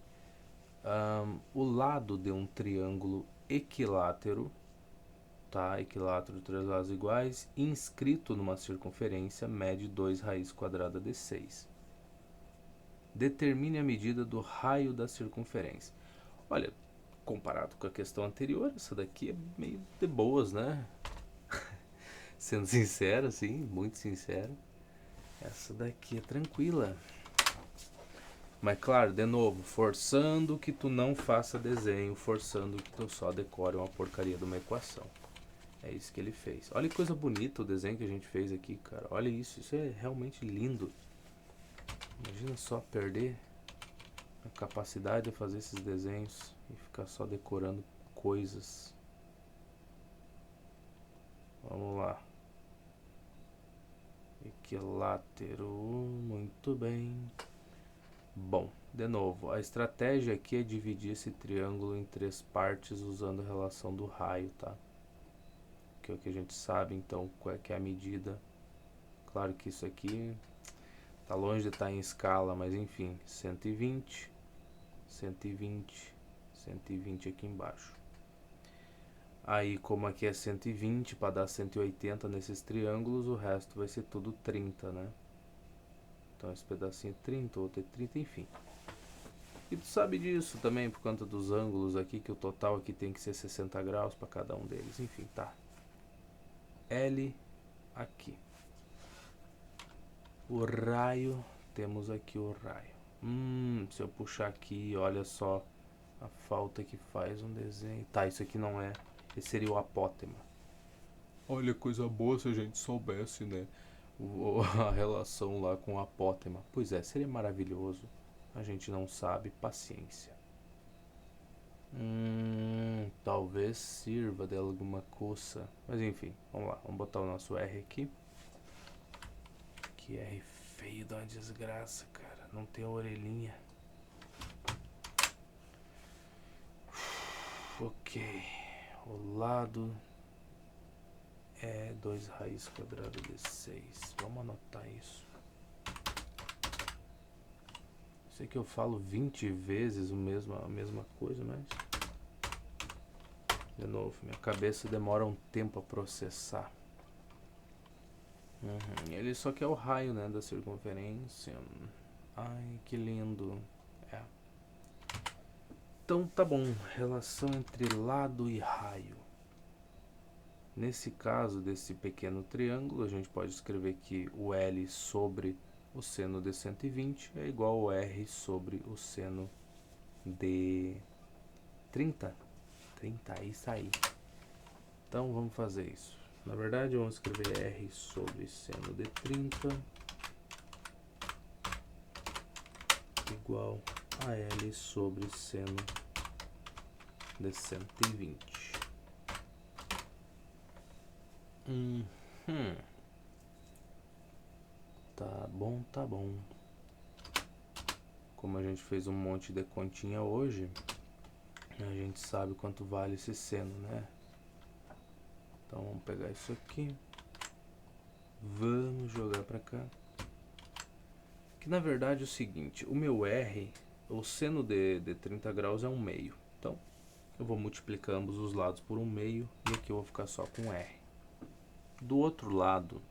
o lado de um triângulo equilátero, tá? Equilátero de três lados iguais, inscrito numa circunferência, mede 2 raiz quadrada de 6. Determine a medida do raio da circunferência. Olha, comparado com a questão anterior, essa daqui é meio de boas, né? Sendo sincero, sim, muito sincero. Essa daqui é tranquila. Mas claro, de novo, forçando que tu não faça desenho, forçando que tu só decore uma porcaria de uma equação. É isso que ele fez. Olha que coisa bonita o desenho que a gente fez aqui, cara. Olha isso, isso é realmente lindo. Imagina só perder a capacidade de fazer esses desenhos e ficar só decorando coisas. Vamos lá. Equilátero, muito bem. Bom, de novo, a estratégia aqui é dividir esse triângulo em 3 partes usando a relação do raio, tá? Que é o que a gente sabe, então, qual é que é a medida. Claro que isso aqui tá longe de estar em escala, mas enfim, 120, 120, 120 aqui embaixo. Aí, como aqui é 120 para dar 180 nesses triângulos, o resto vai ser tudo 30, né? Então esse pedacinho é 30, outro é 30, enfim. E tu sabe disso também por conta dos ângulos aqui, que o total aqui tem que ser 60 graus para cada um deles. Enfim, tá. L aqui. O raio, temos aqui o raio. Se eu puxar aqui, olha só a falta que faz um desenho. Tá, isso aqui não é. Esse seria o apótema. Olha, coisa boa se a gente soubesse, né? A relação lá com o apótema. Pois é, seria maravilhoso. A gente não sabe, paciência. Talvez sirva de alguma coisa. Mas enfim, vamos lá. Vamos botar o nosso R aqui. Que R feio da uma desgraça, cara. Não tem a orelhinha. Ok. O lado é 2 raiz quadrada de 6. Vamos anotar isso. Sei que eu falo 20 vezes a mesma coisa, mas... De novo, minha cabeça demora um tempo a processar. Ele só quer o raio, né, da circunferência. Ai, que lindo. É. Então tá bom, relação entre lado e raio. Nesse caso desse pequeno triângulo, a gente pode escrever que o L sobre o seno de 120 é igual ao R sobre o seno de 30. 30, é isso aí. Então vamos fazer isso. Na verdade, vamos escrever R sobre seno de 30 igual a L sobre seno de 120. Tá bom, tá bom. Como a gente fez um monte de continha hoje, a gente sabe quanto vale esse seno, né? Então vamos pegar isso aqui. Vamos jogar pra cá. Que na verdade é o seguinte, o meu R, o seno de 30 graus é 1/2. Então eu vou multiplicar ambos os lados por 1/2 e aqui eu vou ficar só com R. Do outro lado,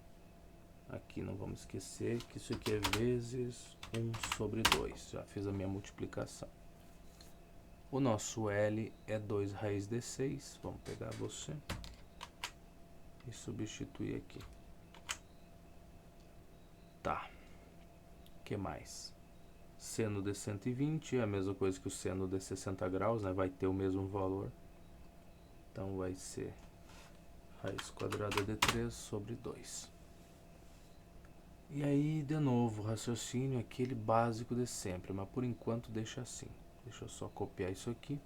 aqui não vamos esquecer que isso aqui é vezes 1 sobre 2. Já fiz a minha multiplicação. O nosso L é 2 raiz de 6. Vamos pegar você e substituir aqui. Tá. O que mais? Seno de 120 é a mesma coisa que o seno de 60 graus, né? Vai ter o mesmo valor. Então vai ser raiz quadrada de 3 sobre 2. E aí, de novo, raciocínio aquele básico de sempre, mas por enquanto deixa assim. Deixa eu só copiar isso aqui.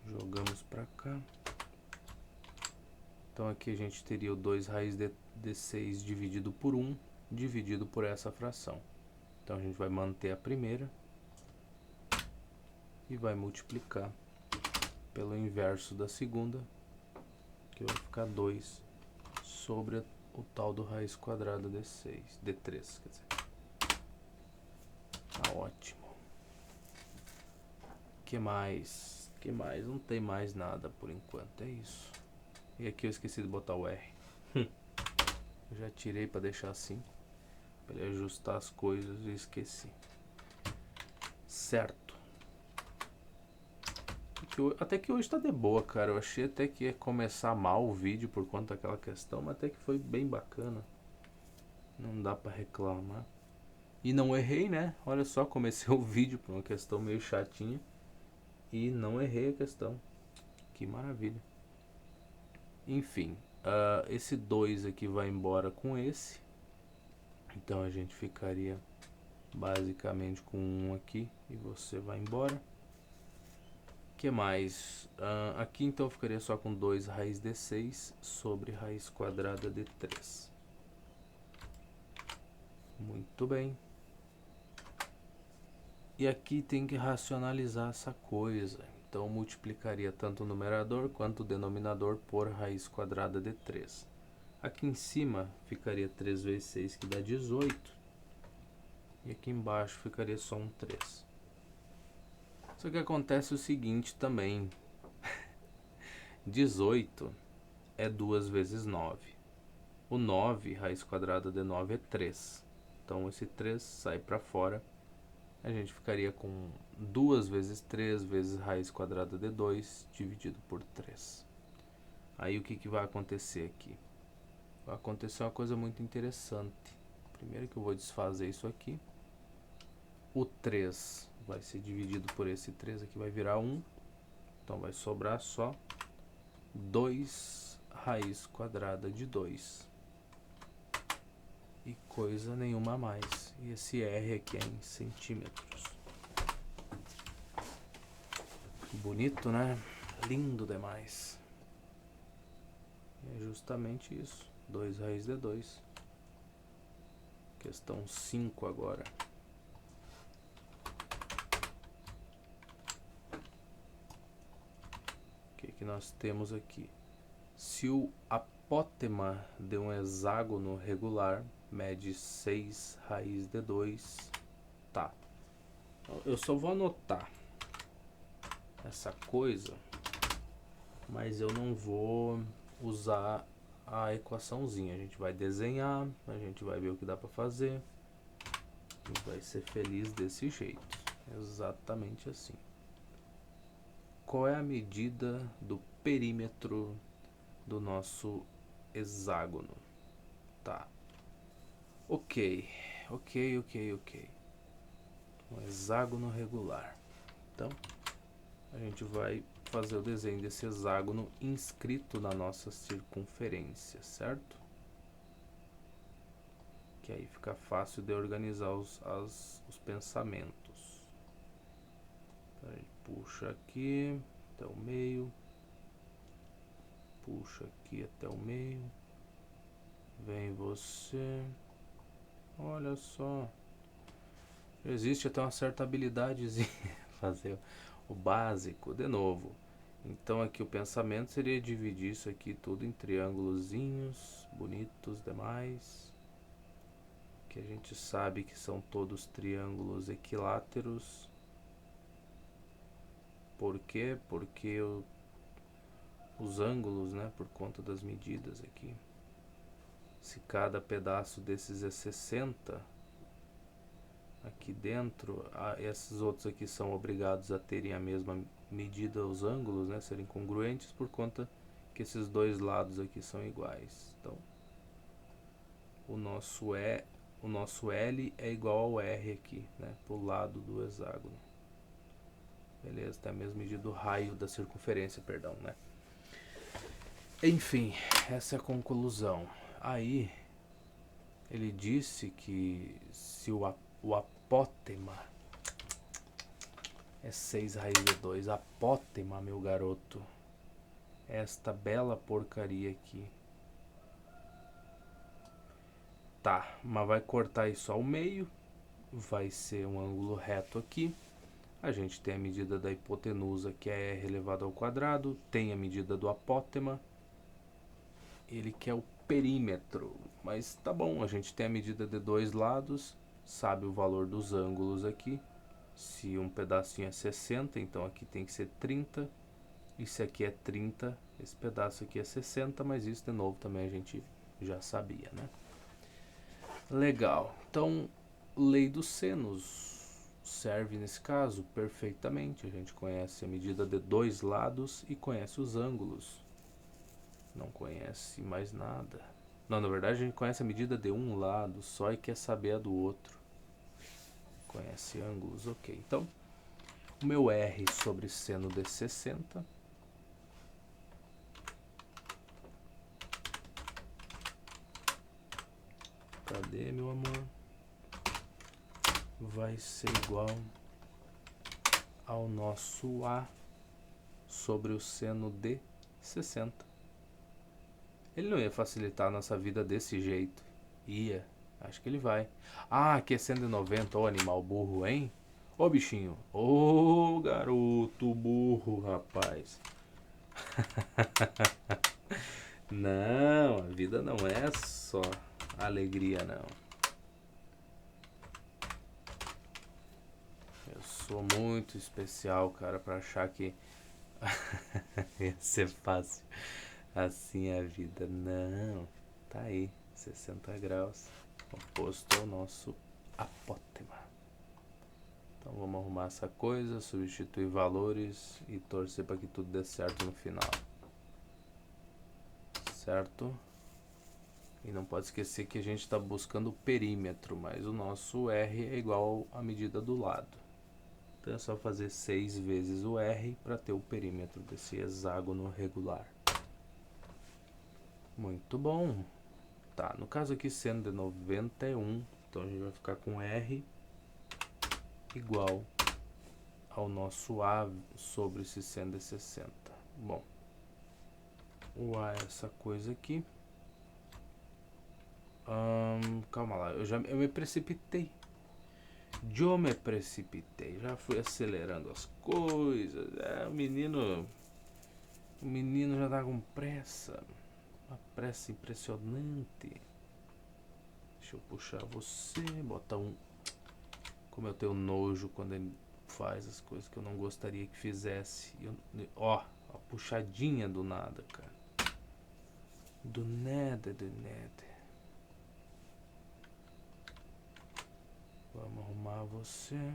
Jogamos para cá. Então aqui a gente teria o 2 raiz de 6 dividido por 1, dividido por essa fração. Então a gente vai manter a primeira e vai multiplicar pelo inverso da segunda, que vai ficar 2 sobre o tal do raiz quadrada de 6, de 3, quer dizer. Tá ótimo. Que mais? Que mais? Não tem mais nada por enquanto, é isso. E aqui eu esqueci de botar o R. Eu já tirei para deixar assim, para ele ajustar as coisas e esqueci. Certo. Até que hoje tá de boa, cara. Eu achei até que ia começar mal o vídeo por conta daquela questão, mas até que foi bem bacana. Não dá pra reclamar. E não errei, né? Olha só, comecei o vídeo por uma questão meio chatinha e não errei a questão. Que maravilha. Enfim, esse 2 aqui vai embora com esse. Então a gente ficaria basicamente com 1 aqui e você vai embora. Que mais? Aqui então ficaria só com 2 raiz de 6 sobre raiz quadrada de 3. Muito bem. E aqui tem que racionalizar essa coisa. Então multiplicaria tanto o numerador quanto o denominador por raiz quadrada de 3. Aqui em cima ficaria 3 vezes 6, que dá 18. E aqui embaixo ficaria só um 3. Só que acontece o seguinte também. 18 é 2 vezes 9. O 9, raiz quadrada de 9 é 3. Então esse 3 sai para fora. A gente ficaria com 2 vezes 3 vezes raiz quadrada de 2 dividido por 3. Aí o que vai acontecer aqui? Vai acontecer uma coisa muito interessante. Primeiro que eu vou desfazer isso aqui. O 3 vai ser dividido por esse 3 aqui, vai virar 1. Então vai sobrar só 2 raiz quadrada de 2. E coisa nenhuma a mais. E esse R aqui é em centímetros. Bonito, né? Lindo demais. É justamente isso. 2 raiz de 2. Questão 5 agora. O que nós temos aqui? Se o apótema de um hexágono regular mede 6 raiz de 2, tá. Eu só vou anotar essa coisa, mas eu não vou usar a equaçãozinha. A gente vai desenhar, a gente vai ver o que dá para fazer e vai ser feliz desse jeito, exatamente assim. Qual é a medida do perímetro do nosso hexágono? Tá. Ok. Um hexágono regular. Então, a gente vai fazer o desenho desse hexágono inscrito na nossa circunferência, certo? Que aí fica fácil de organizar os pensamentos. Então, a gente puxa aqui até o meio. Puxa aqui até o meio. Vem você. Olha só. Existe até uma certa habilidadezinha fazer o básico de novo. Então aqui o pensamento seria dividir isso aqui tudo em triângulozinhos bonitos demais, que a gente sabe que são todos triângulos equiláteros. Por quê? Porque os ângulos, né, por conta das medidas aqui, se cada pedaço desses é 60, aqui dentro, esses outros aqui são obrigados a terem a mesma medida, os ângulos, né, serem congruentes, por conta que esses dois lados aqui são iguais. Então, o nosso L é igual ao R aqui, né, pro lado do hexágono. Beleza, tem a mesma medida do raio da circunferência, perdão, né? Enfim, essa é a conclusão. Aí, ele disse que se o apótema é 6 raiz de 2, apótema, meu garoto, esta bela porcaria aqui. Tá, mas vai cortar isso ao meio, vai ser um ângulo reto aqui. A gente tem a medida da hipotenusa, que é r elevado ao quadrado, tem a medida do apótema. Ele quer o perímetro, mas tá bom, a gente tem a medida de dois lados, sabe o valor dos ângulos aqui. Se um pedacinho é 60, então aqui tem que ser 30. E se aqui é 30, esse pedaço aqui é 60, mas isso de novo também a gente já sabia, né? Legal, então lei dos senos serve nesse caso perfeitamente. A gente conhece a medida de dois lados e conhece os ângulos. Não conhece mais nada. Não, na verdade a gente conhece a medida de um lado só e quer saber a do outro. Conhece ângulos, ok. Então, o meu R sobre seno de 60 cadê, meu amor? Vai ser igual ao nosso A sobre o seno de 60. Ele não ia facilitar a nossa vida desse jeito. Ia. Acho que ele vai. Ah, aqui é 190, ô animal burro, hein? Ô bichinho. Ô garoto burro, rapaz. Não, a vida não é só alegria, não. Eu sou muito especial, cara, pra achar que ia ser fácil. Assim é a vida. Não. Tá aí. 60 graus. Oposto ao nosso apótema. Então vamos arrumar essa coisa, substituir valores e torcer para que tudo dê certo no final. Certo? E não pode esquecer que a gente está buscando o perímetro, mas o nosso R é igual à medida do lado. Então é só fazer 6 vezes o R para ter o perímetro desse hexágono regular. Muito bom. Tá, no caso aqui sendo de 91, então a gente vai ficar com R igual ao nosso A sobre esse seno de 60. Bom, o A é essa coisa aqui. Calma lá, eu me precipitei. Eu me precipitei, já fui acelerando as coisas. O menino já tá com pressa. Uma pressa impressionante. Deixa eu puxar você, botar um. Como eu tenho nojo quando ele faz as coisas que eu não gostaria que fizesse. Ó, a puxadinha do nada, cara. Do nada, do nada. Vamos arrumar você.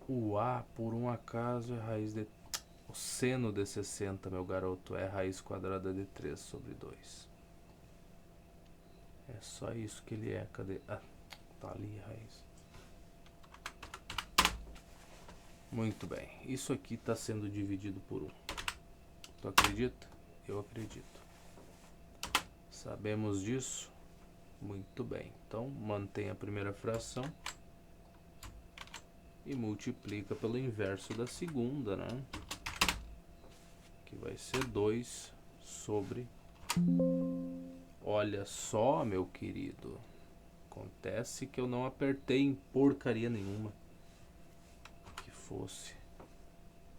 O A, por um acaso, é raiz de... O seno de 60, meu garoto, é raiz quadrada de 3 sobre 2. É só isso que ele é. Cadê? Ah, tá ali a raiz. Muito bem. Isso aqui está sendo dividido por 1. Tu acredita? Eu acredito. Sabemos disso? Muito bem. Então, mantém a primeira fração e multiplica pelo inverso da segunda, né? Que vai ser 2 sobre... Olha só, meu querido. Acontece que eu não apertei em porcaria nenhuma. Que fosse.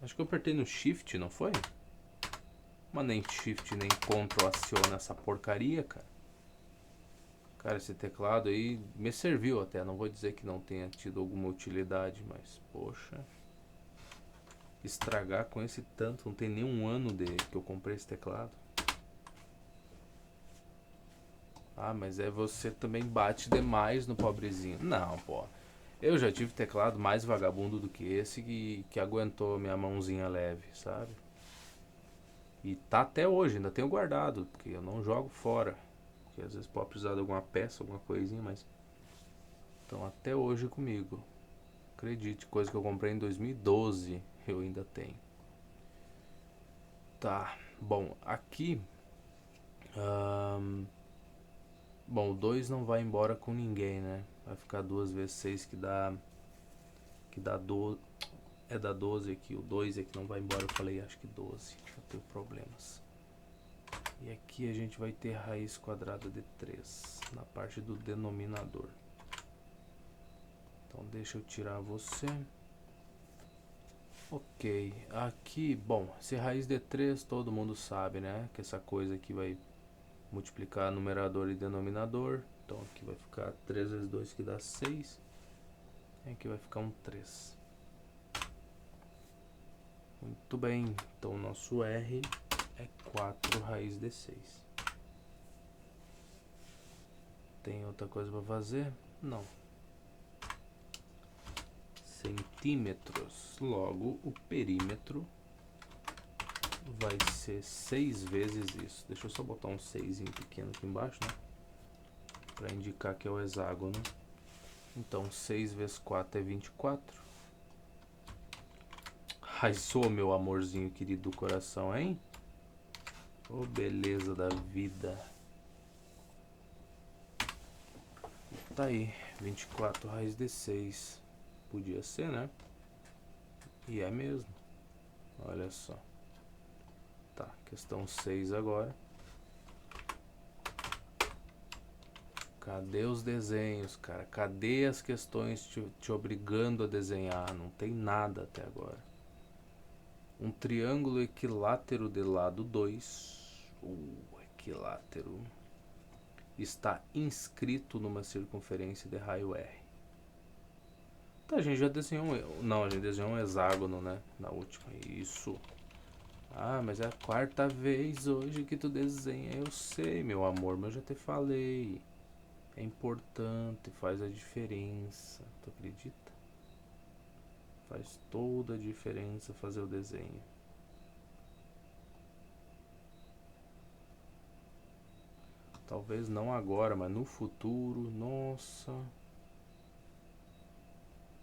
Acho que eu apertei no Shift, não foi? Mas nem Shift nem Ctrl aciona essa porcaria, cara. Cara, esse teclado aí me serviu até. Não vou dizer que não tenha tido alguma utilidade, mas poxa. Estragar com esse tanto. Não tem nem um ano de que eu comprei esse teclado. Ah, mas é você também bate demais no pobrezinho. Não, pô. Eu já tive teclado mais vagabundo do que esse que aguentou minha mãozinha leve, sabe? E tá até hoje, ainda tenho guardado, porque eu não jogo fora. Porque às vezes pode precisar de alguma peça, alguma coisinha, mas... Estão até hoje comigo. Acredite, coisa que eu comprei em 2012, eu ainda tenho. Tá, bom, aqui... bom, o 2 não vai embora com ninguém, né? Vai ficar 2 vezes 6 que dá 12. É da 12 aqui, o 2 é que não vai embora, eu falei acho que 12, eu tenho problemas. E aqui a gente vai ter raiz quadrada de 3 na parte do denominador. Então deixa eu tirar você. Ok, aqui, bom, se raiz de 3 todo mundo sabe, né? Que essa coisa aqui vai multiplicar numerador e denominador. Então aqui vai ficar 3 vezes 2 que dá 6. E aqui vai ficar um 3. Muito bem, então o nosso R é 4 raiz de 6. Tem outra coisa para fazer? Não. Centímetros. Logo, o perímetro vai ser 6 vezes isso. Deixa eu só botar um 6 pequeno aqui embaixo, né? Para indicar que é o hexágono. Então, 6 vezes 4 é 24. Raizou, meu amorzinho querido do coração, hein? Oh, beleza da vida. Tá aí, 24 raiz de 6. Podia ser, né? E é mesmo. Olha só. Tá, questão 6 agora. Cadê os desenhos, cara? Cadê as questões te obrigando a desenhar? Não tem nada até agora. Um triângulo equilátero de lado 2. Equilátero. Está inscrito numa circunferência de raio R. Tá, a gente já desenhou não, a gente desenhou um hexágono, né? Na última. Isso. Ah, mas é a quarta vez hoje que tu desenha. Eu sei, meu amor, mas eu já te falei. É importante, faz a diferença. Tu acredita? Faz toda a diferença fazer o desenho. Talvez não agora, mas no futuro, nossa.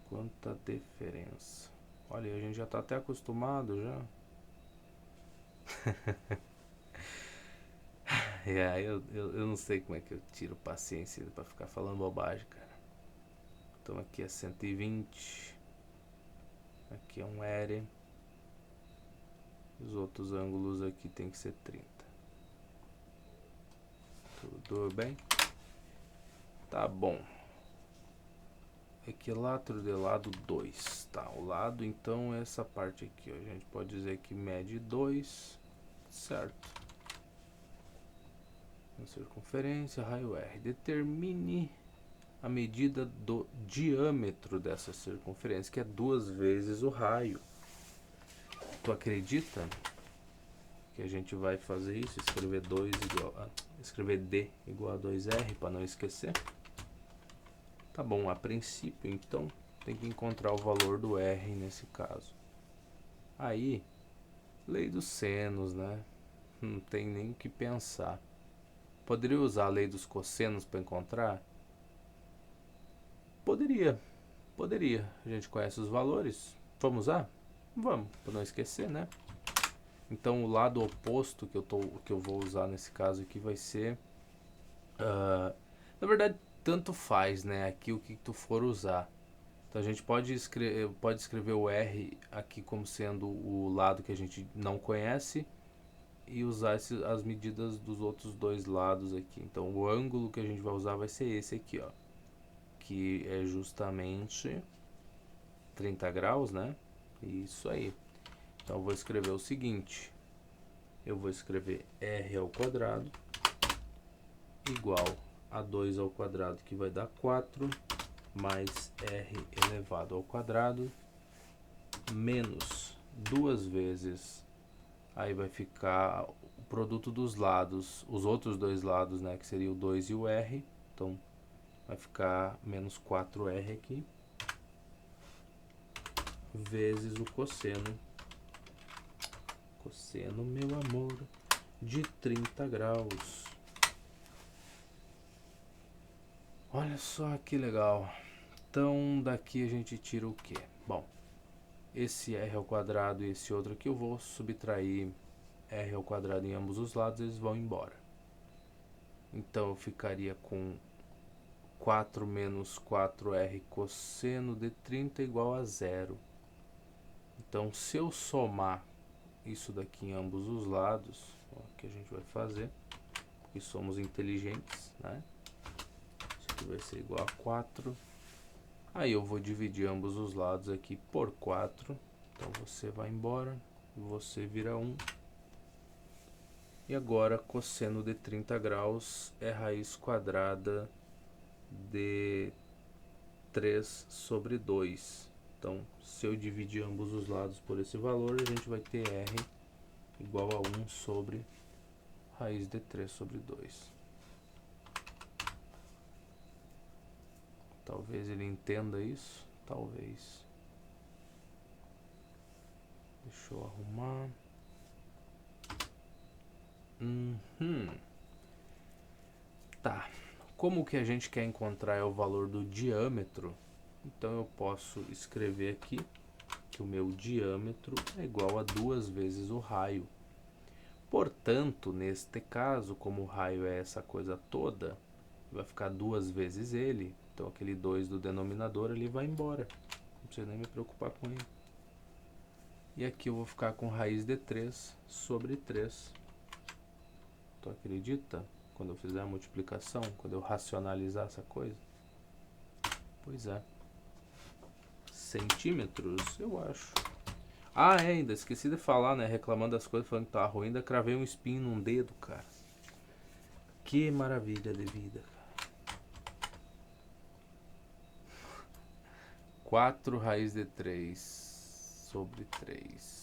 Quanta diferença. Olha, a gente já tá até acostumado já. Eu não sei como é que eu tiro paciência pra ficar falando bobagem, cara. Então aqui é 120. Aqui é um R. Os outros ângulos aqui tem que ser 30. Tudo bem? Tá bom. Equilátero de lado 2. Tá, o lado então é essa parte aqui, ó. A gente pode dizer que mede 2, certo? Circunferência, raio R. Determine a medida do diâmetro dessa circunferência, que é 2 vezes o raio. Tu acredita que a gente vai fazer isso? Escrever escrever D igual a 2R para não esquecer? Tá bom, a princípio então tem que encontrar o valor do R nesse caso. Aí, lei dos senos, né? Não tem nem o que pensar. Poderia usar a lei dos cossenos para encontrar? Poderia. A gente conhece os valores. Vamos usar? Vamos, para não esquecer, né? Então o lado oposto que eu vou usar nesse caso aqui vai ser... na verdade, tanto faz, né? Aqui o que tu for usar. Então a gente pode escrever o R aqui como sendo o lado que a gente não conhece e usar as medidas dos outros dois lados aqui. Então o ângulo que a gente vai usar vai ser esse aqui, ó, que é justamente 30 graus, né? Isso aí. Então eu vou escrever o seguinte: eu vou escrever R ao quadrado igual a 2 ao quadrado, que vai dar 4, mais R elevado ao quadrado, menos 2 vezes, aí vai ficar o produto dos lados, os outros dois lados, né, que seria o 2 e o R, então vai ficar menos 4R aqui, vezes o cosseno, meu amor, de 30 graus. Olha só que legal. Então daqui a gente tira o que? Bom, esse R ao quadrado e esse outro aqui eu vou subtrair r ao quadrado em ambos os lados, eles vão embora. Então eu ficaria com 4 menos 4r cosseno de 30 igual a 0. Então se eu somar isso daqui em ambos os lados, o que a gente vai fazer, porque somos inteligentes, né? Isso aqui vai ser igual a 4. Aí eu vou dividir ambos os lados aqui por 4. Então você vai embora, você vira 1. E agora cosseno de 30 graus é raiz quadrada de 3 sobre 2. Então, se eu dividir ambos os lados por esse valor, a gente vai ter r igual a 1 sobre raiz de 3 sobre 2. Talvez ele entenda isso, talvez. Deixa eu arrumar. Tá. Como que a gente quer encontrar é o valor do diâmetro, então eu posso escrever aqui que o meu diâmetro é igual a 2 vezes o raio. Portanto, neste caso, como o raio é essa coisa toda, vai ficar 2 vezes ele, então aquele 2 do denominador ele vai embora. Não precisa nem me preocupar com ele. E aqui eu vou ficar com raiz de 3 sobre 3. Tu acredita? Quando eu fizer a multiplicação, quando eu racionalizar essa coisa? Pois é. Centímetros, eu acho. Ah, ainda esqueci de falar, né? Reclamando das coisas, falando que tá ruim, ainda cravei um espinho num dedo, cara. Que maravilha de vida, cara. 4 raiz de 3 sobre 3.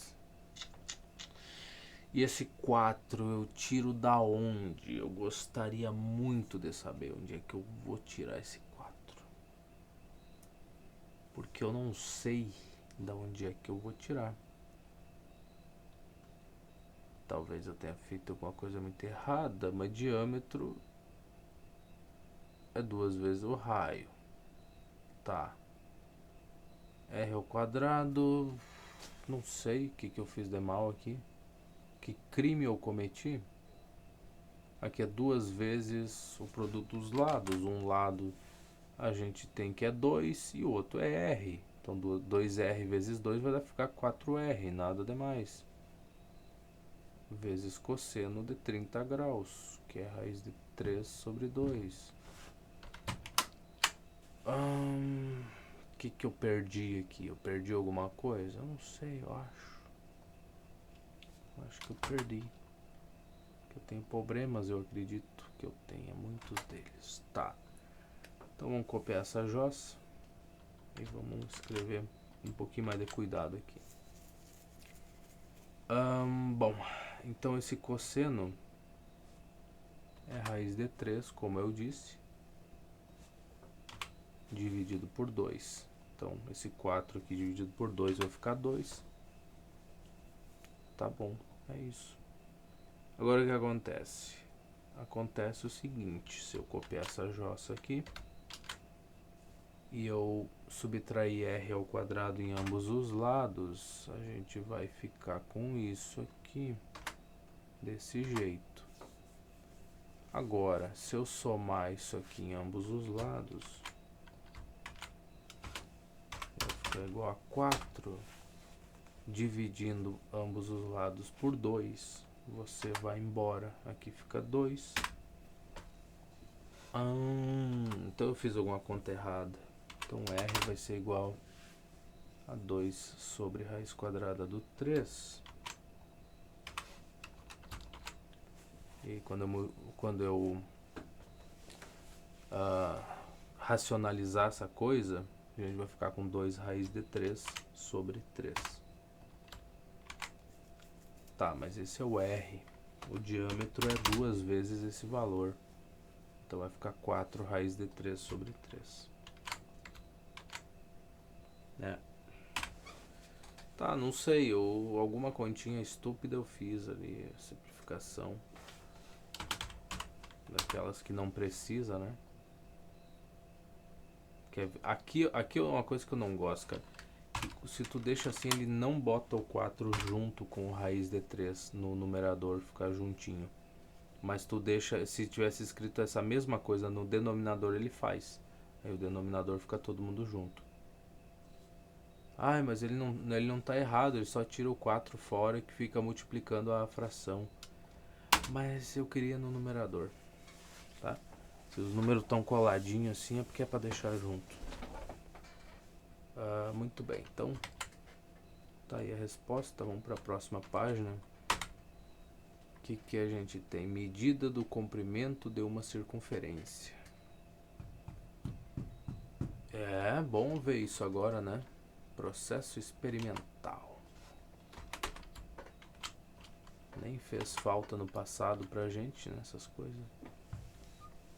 E esse 4 eu tiro da onde? Eu gostaria muito de saber onde é que eu vou tirar esse 4. Porque eu não sei da onde é que eu vou tirar. Talvez eu tenha feito alguma coisa muito errada, mas diâmetro é 2 vezes o raio. Tá. R ao quadrado. Não sei o que eu fiz de mal aqui. Que crime eu cometi? Aqui é 2 vezes o produto dos lados. Um lado a gente tem que é 2 e o outro é R. Então 2R vezes 2 vai ficar 4R, nada demais. Vezes cosseno de 30 graus, que é raiz de 3 sobre 2. O que eu perdi aqui? Eu perdi alguma coisa? Eu não sei, eu acho. Acho que eu perdi. Eu tenho problemas, eu acredito que eu tenha muitos deles. Tá. Então vamos copiar essa jossa e vamos escrever um pouquinho mais de cuidado aqui. Bom, então esse cosseno é raiz de 3, como eu disse, dividido por 2. Então esse 4 aqui dividido por 2 vai ficar 2. Tá bom, é isso. Agora o que acontece? Acontece o seguinte, se eu copiar essa jossa aqui e eu subtrair r ao quadrado em ambos os lados, a gente vai ficar com isso aqui, desse jeito. Agora, se eu somar isso aqui em ambos os lados, vai ficar igual a 4, dividindo ambos os lados por 2, você vai embora, aqui fica 2. Então eu fiz alguma conta errada. Então R vai ser igual a 2 sobre raiz quadrada do 3. E quando eu racionalizar essa coisa, a gente vai ficar com 2 raiz de 3 sobre 3. Tá, mas esse é o R. O diâmetro é 2 vezes esse valor. Então vai ficar 4 raiz de 3 sobre 3. Tá, não sei, alguma continha estúpida eu fiz ali, a simplificação. Daquelas que não precisa, né? Aqui é uma coisa que eu não gosto, cara. se tu deixa assim, ele não bota o 4 junto com o raiz de 3 no numerador, ficar juntinho. Mas tu deixa, se tivesse escrito essa mesma coisa no denominador, ele faz. Aí o denominador fica todo mundo junto. Ai, mas ele não tá errado, ele só tira o 4 fora que fica multiplicando a fração. Mas eu queria no numerador, tá? Se os números estão coladinhos assim é porque é para deixar junto. Muito bem, então tá aí a resposta. Vamos para a próxima página. O que a gente tem? Medida do comprimento de uma circunferência. É bom ver isso agora, né? Processo experimental. Nem fez falta no passado pra gente, né, essas coisas.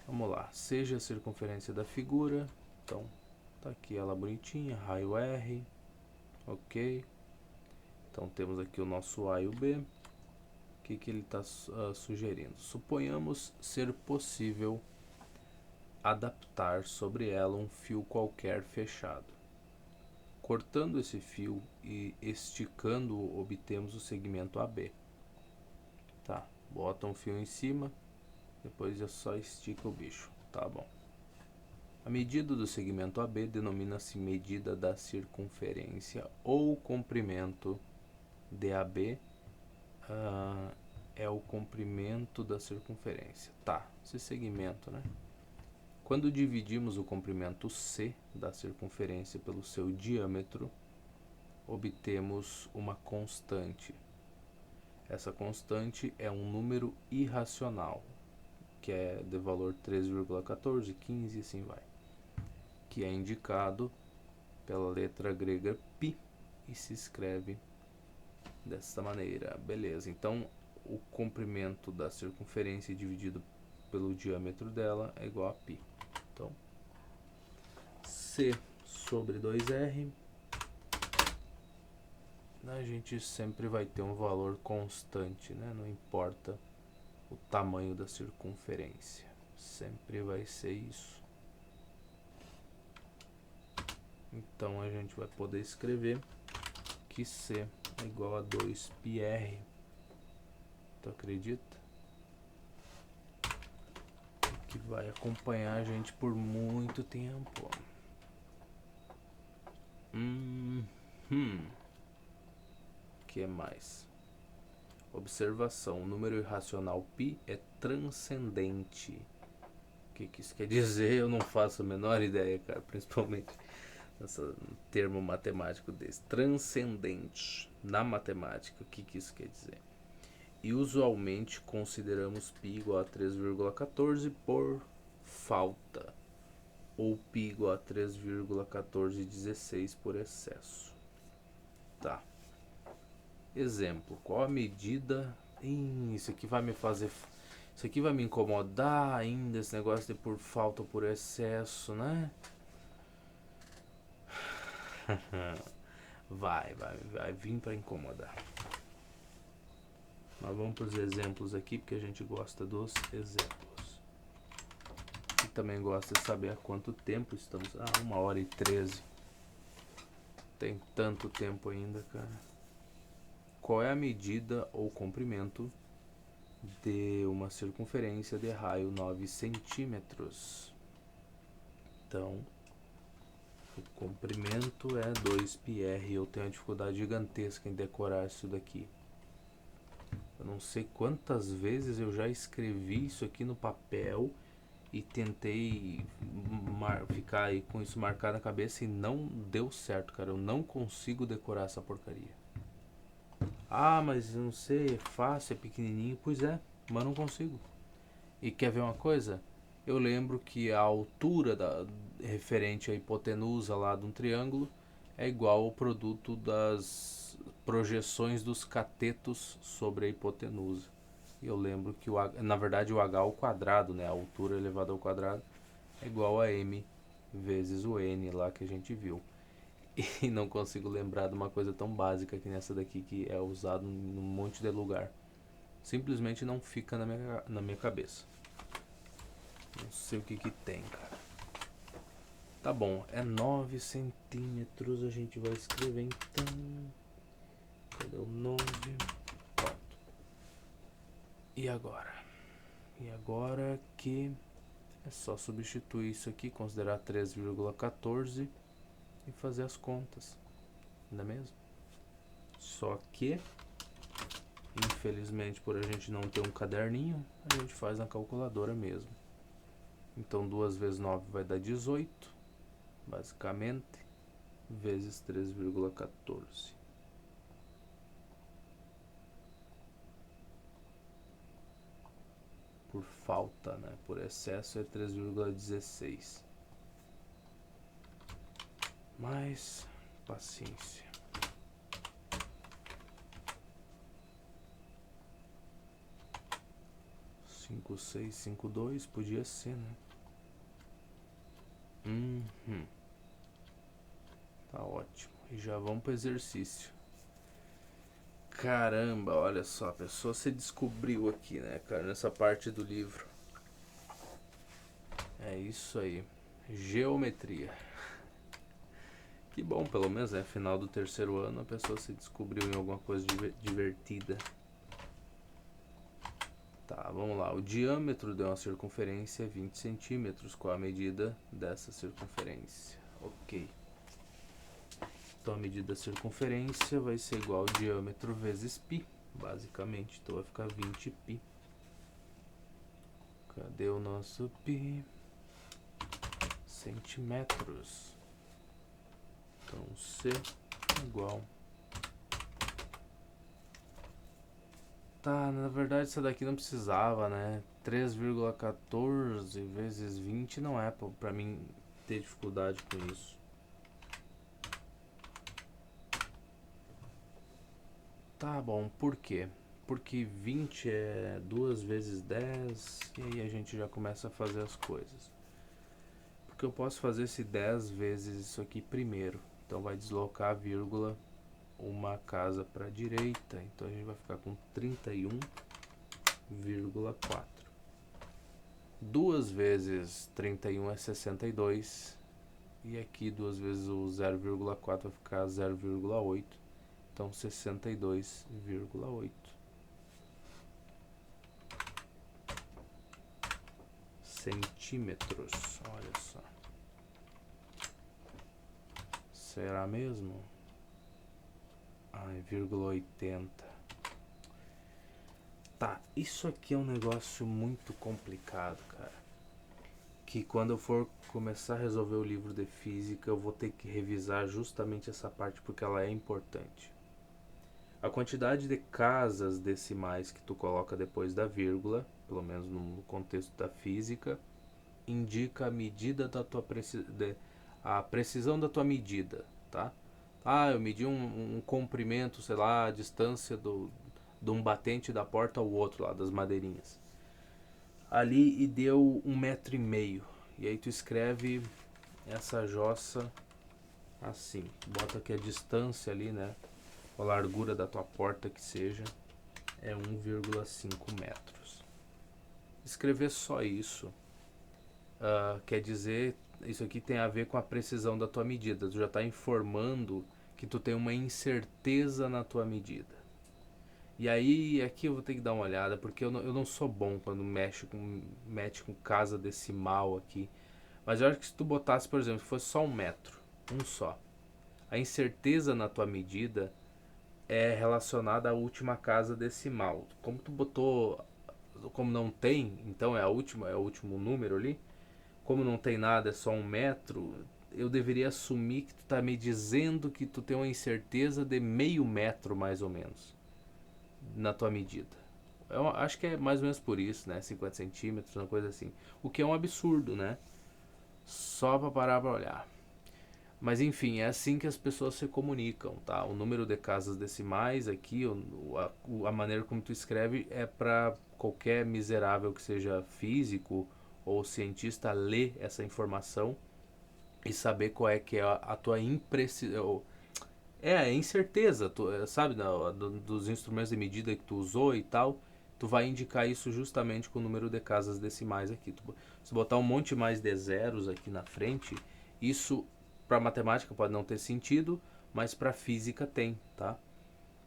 Vamos lá. Seja a circunferência da figura. Então, tá aqui ela bonitinha. Raio R. Ok. Então, temos aqui o nosso A e o B. O que ele está sugerindo? Suponhamos ser possível adaptar sobre ela um fio qualquer fechado. Cortando esse fio e esticando-o, obtemos o segmento AB. Tá, bota um fio em cima, depois é só estica o bicho, tá bom. A medida do segmento AB denomina-se medida da circunferência ou comprimento de AB. É o comprimento da circunferência. Tá, esse segmento, né? Quando dividimos o comprimento C da circunferência pelo seu diâmetro, obtemos uma constante. Essa constante é um número irracional, que é de valor 3,14, 15 e assim vai, que é indicado pela letra grega π e se escreve dessa maneira. Beleza, então o comprimento da circunferência dividido pelo diâmetro dela é igual a π. Então, C sobre 2R, a gente sempre vai ter um valor constante, né? Não importa o tamanho da circunferência, sempre vai ser isso. Então a gente vai poder escrever que C é igual a 2πr. Tu acredita? Que vai acompanhar a gente por muito tempo. Que mais? Observação: o número irracional π é transcendente. O que isso quer dizer? Eu não faço a menor ideia, cara, principalmente esse termo matemático desse. Transcendente na matemática, o que isso quer dizer? E usualmente consideramos π igual a 3,14 por falta, ou π igual a 3,1416 por excesso. Tá. Exemplo, qual a medida? Isso aqui vai me fazer... Isso aqui vai me incomodar ainda, esse negócio de por falta ou por excesso, né? vai vir para incomodar. Mas vamos para os exemplos aqui, porque a gente gosta dos exemplos. E também gosta de saber há quanto tempo estamos. 1h13. Tem tanto tempo ainda, cara. Qual é a medida ou comprimento de uma circunferência de raio 9 centímetros? Então, o comprimento é 2πr. Eu tenho uma dificuldade gigantesca em decorar isso daqui. Eu não sei quantas vezes eu já escrevi isso aqui no papel e tentei ficar aí com isso marcado na cabeça e não deu certo, cara. Eu não consigo decorar essa porcaria. Mas eu não sei, é fácil, é pequenininho. Pois é, mas não consigo. E quer ver uma coisa? Eu lembro que a altura referente à hipotenusa lá de um triângulo é igual ao produto das projeções dos catetos sobre a hipotenusa. E eu lembro que, na verdade, o h ao quadrado, né, a altura elevada ao quadrado, é igual a m vezes o n lá que a gente viu. E não consigo lembrar de uma coisa tão básica que nessa daqui, que é usado num monte de lugar. Simplesmente não fica na minha cabeça. Não sei o que tem, cara. Tá bom, é 9 centímetros. A gente vai escrever então. Cadê o 9? Pronto. E agora? E agora que é só substituir isso aqui, considerar 3,14 e fazer as contas, não é mesmo? Só que, infelizmente, por a gente não ter um caderninho, a gente faz na calculadora mesmo. Então 2 vezes 9 vai dar 18, basicamente, vezes 3,14. Por falta, né? Por excesso é 3,16. Mas paciência. 5652 podia ser, né? Tá ótimo. E já vamos pro exercício. Caramba, olha só, a pessoa se descobriu aqui, né, cara, nessa parte do livro. É isso aí. Geometria. Que bom, pelo menos, né? Final do terceiro ano a pessoa se descobriu em alguma coisa divertida. Tá, vamos lá. O diâmetro de uma circunferência é 20 centímetros. Qual a medida dessa circunferência? Ok. Então a medida da circunferência vai ser igual ao diâmetro vezes π, basicamente. Então vai ficar 20π. Cadê o nosso π? Centímetros. Então C igual. Tá, na verdade essa daqui não precisava, né? 3,14 vezes 20 não é pra mim ter dificuldade com isso. Tá bom, por quê? Porque 20 é 2 vezes 10 e aí a gente já começa a fazer as coisas. Porque eu posso fazer esse 10 vezes isso aqui primeiro. Então vai deslocar a vírgula uma casa para a direita. Então a gente vai ficar com 31,4. 2 vezes 31 é 62. E aqui 2 vezes o 0,4 vai ficar 0,8. Então 62,8 centímetros. Olha só. Será mesmo? Ai, 0,80. Tá, isso aqui é um negócio muito complicado, cara. Que quando eu for começar a resolver o livro de física, eu vou ter que revisar justamente essa parte porque ela é importante. A quantidade de casas decimais que tu coloca depois da vírgula, pelo menos no contexto da física, indica a medida da tua a precisão da tua medida, tá? Ah, eu medi um comprimento, sei lá, a distância de um batente da porta ao outro lá, das madeirinhas. Ali e deu 1,5 metro. E aí tu escreve essa jossa assim. Bota aqui a distância ali, né? A largura da tua porta que seja é 1,5 metros. Escrever só isso quer dizer, isso aqui tem a ver com a precisão da tua medida. Tu já está informando que tu tem uma incerteza na tua medida. E aí aqui eu vou ter que dar uma olhada, porque eu não sou bom quando mete com casa decimal aqui. Mas eu acho que se tu botasse, por exemplo, se fosse só 1 metro, um só, a incerteza na tua medida é relacionada à última casa decimal. Como tu botou, como não tem, então é o último número ali. Como não tem nada, é só 1 metro, eu deveria assumir que tu tá me dizendo que tu tem uma incerteza de meio metro mais ou menos na tua medida. Eu acho que é mais ou menos por isso, né? 50 centímetros, uma coisa assim. O que é um absurdo, né? Só pra parar pra olhar. Mas enfim, é assim que as pessoas se comunicam, tá? O número de casas decimais aqui, a maneira como tu escreve é para qualquer miserável que seja físico ou cientista ler essa informação e saber qual é que é a tua imprecisão. É, a incerteza, sabe, dos instrumentos de medida que tu usou e tal, tu vai indicar isso justamente com o número de casas decimais aqui. Se botar um monte mais de zeros aqui na frente, Isso para matemática pode não ter sentido, mas para física tem, tá?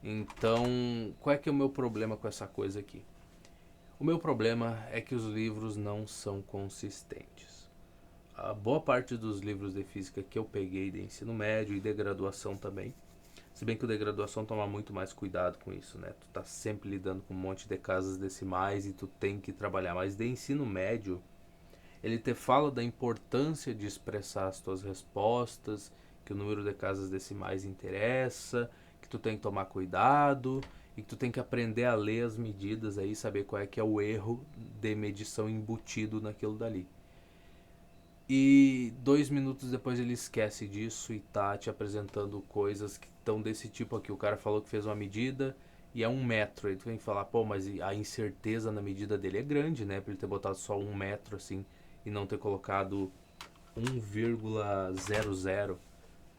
Então, qual é que é o meu problema com essa coisa aqui? O meu problema é que os livros não são consistentes. A boa parte dos livros de física que eu peguei de ensino médio e de graduação também, se bem que o de graduação toma muito mais cuidado com isso, né? Tu tá sempre lidando com um monte de casas decimais e tu tem que trabalhar. Mas de ensino médio, ele te fala da importância de expressar as tuas respostas, que o número de casas decimais interessa, que tu tem que tomar cuidado e que tu tem que aprender a ler as medidas aí, saber qual é que é o erro de medição embutido naquilo dali. E 2 minutos depois ele esquece disso e tá te apresentando coisas que estão desse tipo aqui. O cara falou que fez uma medida e é 1 metro. Aí tu vem falar, pô, mas a incerteza na medida dele é grande, né? Pra ele ter botado só 1 metro assim e não ter colocado 1,00.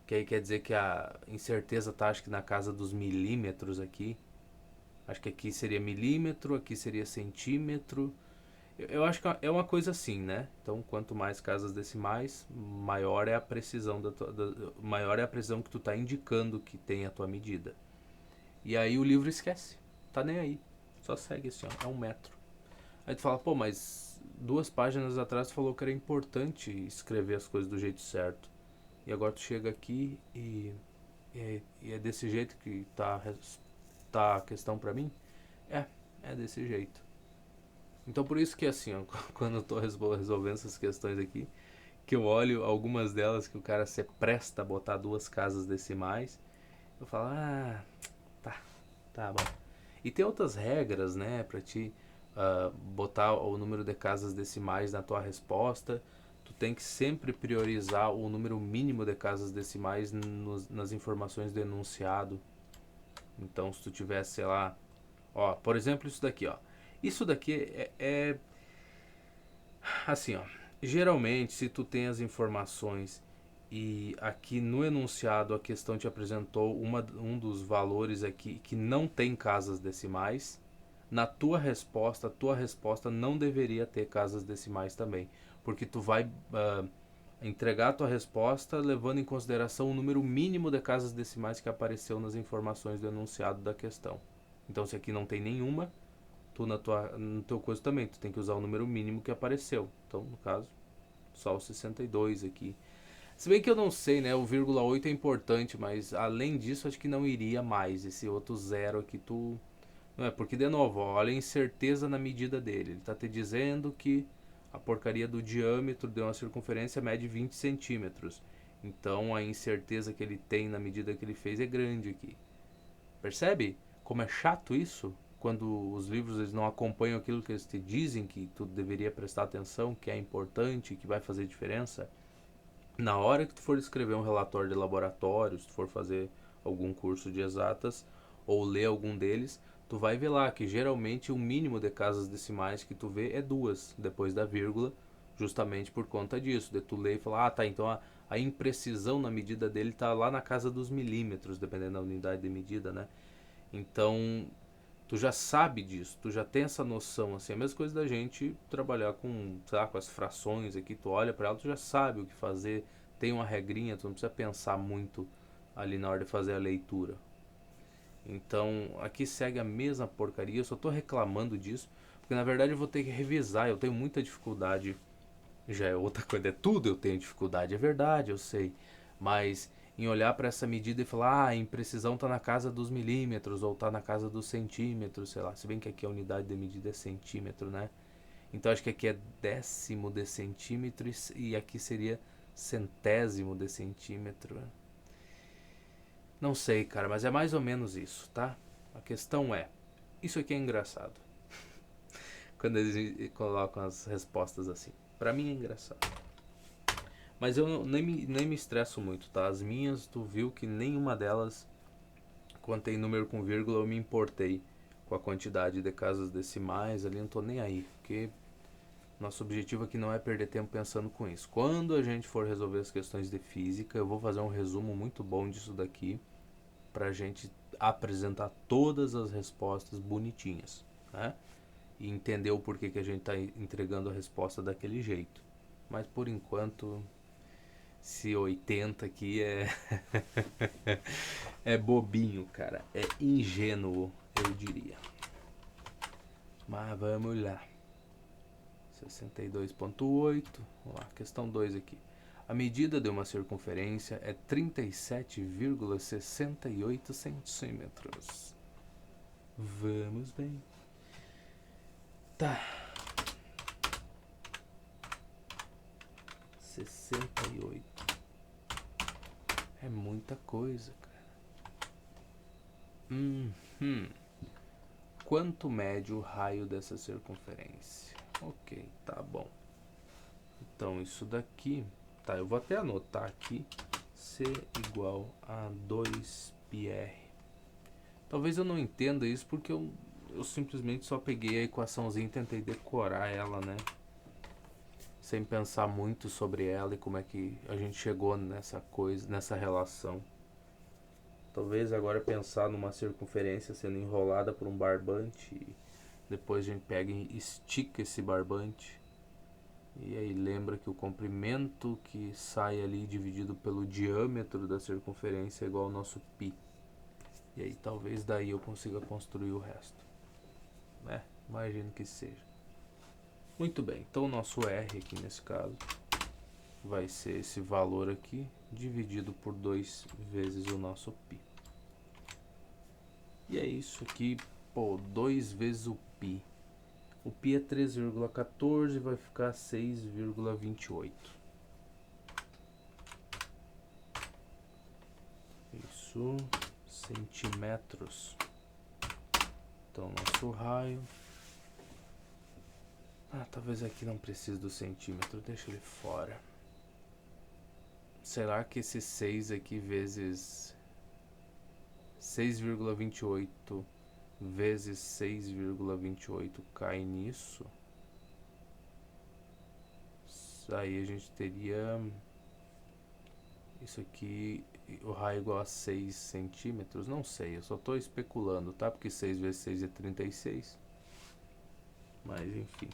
Que aí quer dizer que a incerteza tá, acho que na casa dos milímetros aqui. Acho que aqui seria milímetro, aqui seria centímetro. Eu acho que é uma coisa assim, né? Então, quanto mais casas decimais, maior é a precisão maior é a precisão que tu tá indicando que tem a tua medida. E aí o livro esquece. Tá nem aí. Só segue assim, ó. É 1 metro. Aí tu fala, pô, mas 2 páginas atrás tu falou que era importante escrever as coisas do jeito certo. E agora tu chega aqui e é desse jeito que tá a questão pra mim? É desse jeito. Então por isso que assim, ó, quando eu tô resolvendo essas questões aqui, que eu olho algumas delas que o cara se presta a botar 2 casas decimais, eu falo, tá, tá bom. E tem outras regras, né, pra ti botar o número de casas decimais na tua resposta. Tu tem que sempre priorizar o número mínimo de casas decimais nas informações do enunciado. Então, se tu tivesse, sei lá, ó, por exemplo, isso daqui, ó. Isso daqui é assim, ó. Geralmente, se tu tem as informações e aqui no enunciado a questão te apresentou um dos valores aqui que não tem casas decimais, na a tua resposta não deveria ter casas decimais também, porque tu vai entregar a tua resposta levando em consideração o número mínimo de casas decimais que apareceu nas informações do enunciado da questão. Então, se aqui não tem nenhuma, tu no teu coisa também, tu tem que usar o número mínimo que apareceu. Então, no caso, só o 62 aqui. Se bem que eu não sei, né? O 0,8 é importante, mas além disso, acho que não iria mais. Esse outro zero aqui, tu. Não é, porque, de novo, ó, olha a incerteza na medida dele. Ele tá te dizendo que a porcaria do diâmetro de uma circunferência mede 20 centímetros. Então a incerteza que ele tem na medida que ele fez é grande aqui. Percebe como é chato isso? Quando os livros eles não acompanham aquilo que eles te dizem que tu deveria prestar atenção, que é importante, que vai fazer diferença. Na hora que tu for escrever um relatório de laboratório, se tu for fazer algum curso de exatas ou ler algum deles, tu vai ver lá que geralmente o mínimo de casas decimais que tu vê é 2 depois da vírgula, justamente por conta disso. De tu ler e falar, tá, então a imprecisão na medida dele tá lá na casa dos milímetros, dependendo da unidade de medida, né? Então, tu já sabe disso, tu já tem essa noção, assim, a mesma coisa da gente trabalhar com, sei lá, com as frações aqui, tu olha para ela, tu já sabe o que fazer, tem uma regrinha, tu não precisa pensar muito ali na hora de fazer a leitura. Então, aqui segue a mesma porcaria, eu só tô reclamando disso, porque na verdade eu vou ter que revisar, eu tenho muita dificuldade, já é outra coisa, é tudo eu tenho dificuldade, é verdade, eu sei, mas em olhar para essa medida e falar, a imprecisão está na casa dos milímetros ou está na casa dos centímetros, sei lá, se bem que aqui a unidade de medida é centímetro, né? Então acho que aqui é décimo de centímetro e aqui seria centésimo de centímetro. Não sei, cara, mas é mais ou menos isso, tá? A questão é, isso aqui é engraçado. Quando eles colocam as respostas assim. Pra mim é engraçado. Mas eu nem me estresso muito, tá? As minhas, tu viu que nenhuma delas, quando tem número com vírgula, eu me importei com a quantidade de casas decimais ali, não tô nem aí, porque nosso objetivo aqui não é perder tempo pensando com isso. Quando a gente for resolver as questões de física, eu vou fazer um resumo muito bom disso daqui, pra gente apresentar todas as respostas bonitinhas, né? E entender o porquê que a gente está entregando a resposta daquele jeito. Mas por enquanto, Esse 80 aqui é é bobinho, cara. É ingênuo, eu diria. Mas vamos lá. 62,8. Vamos lá, questão 2 aqui. A medida de uma circunferência é 37,68 centímetros. Vamos bem. Tá. 68. É muita coisa, cara. Quanto mede o raio dessa circunferência? Ok, tá bom. Então isso daqui, tá, eu vou até anotar aqui, C igual a 2πr. Talvez eu não entenda isso porque eu simplesmente só peguei a equaçãozinha e tentei decorar ela, né? Sem pensar muito sobre ela e como é que a gente chegou nessa coisa, nessa relação. Talvez agora pensar numa circunferência sendo enrolada por um barbante e depois a gente pega e estica esse barbante. E aí lembra que o comprimento que sai ali dividido pelo diâmetro da circunferência é igual ao nosso π. E aí talvez daí eu consiga construir o resto. Né? Imagino que seja. Muito bem, então o nosso R aqui nesse caso vai ser esse valor aqui dividido por 2 vezes o nosso π. E é isso aqui, pô, 2 vezes o π. O π é 3,14 e vai ficar 6,28. Isso, centímetros. Então, nosso raio. Talvez aqui não precise do centímetro, deixa ele fora. Será que esse 6 aqui vezes 6,28 vezes 6,28 cai nisso? Aí a gente teria isso aqui, o raio igual a 6 centímetros. Não sei, eu só estou especulando, tá? Porque 6 vezes 6 é 36. Mas enfim.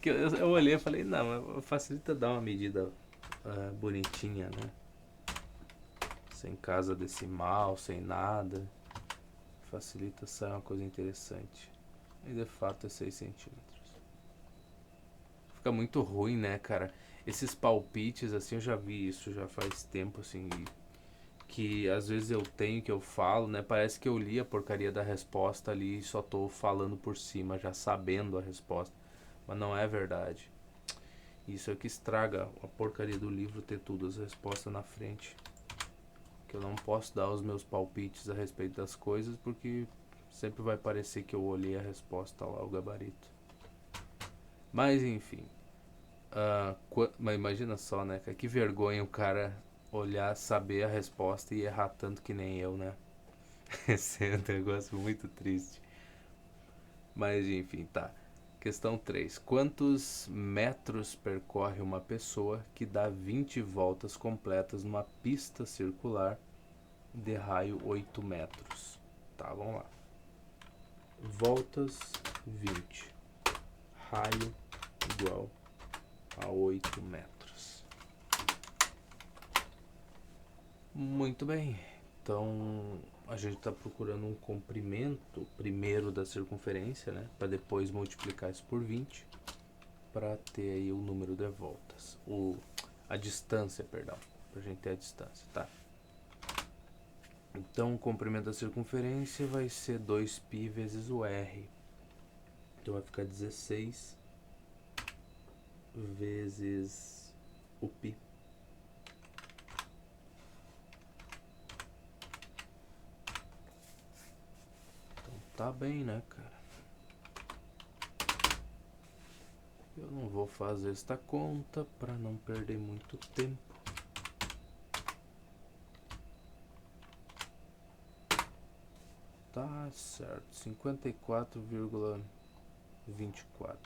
Que eu olhei e falei, não, facilita dar uma medida bonitinha, né? Sem casa decimal, sem nada. Facilita sair uma coisa interessante. E de fato é 6 centímetros. Fica muito ruim, né, cara? Esses palpites, assim, eu já vi isso já faz tempo, assim, que às vezes eu tenho, que eu falo, né? Parece que eu li a porcaria da resposta ali e só tô falando por cima, já sabendo a resposta. Mas não é verdade. Isso é que estraga a porcaria do livro ter tudo, as respostas na frente. Que eu não posso dar os meus palpites a respeito das coisas porque sempre vai parecer que eu olhei a resposta lá, o gabarito. Mas enfim. Mas imagina só, né, cara? Que vergonha o cara olhar, saber a resposta e errar tanto que nem eu, né? Esse é um negócio muito triste. Mas enfim, tá. Questão 3. Quantos metros percorre uma pessoa que dá 20 voltas completas numa pista circular de raio 8 metros? Tá, vamos lá. Voltas 20. Raio igual a 8 metros. Muito bem. Então a gente está procurando um comprimento primeiro da circunferência, né? Para depois multiplicar isso por 20 para ter aí o número de voltas. A distância, perdão. Para a gente ter a distância, tá? Então o comprimento da circunferência vai ser 2π vezes o R. Então vai ficar 16 vezes o π. Então tá bem, né, cara? Eu não vou fazer esta conta para não perder muito tempo. Tá certo, 54,24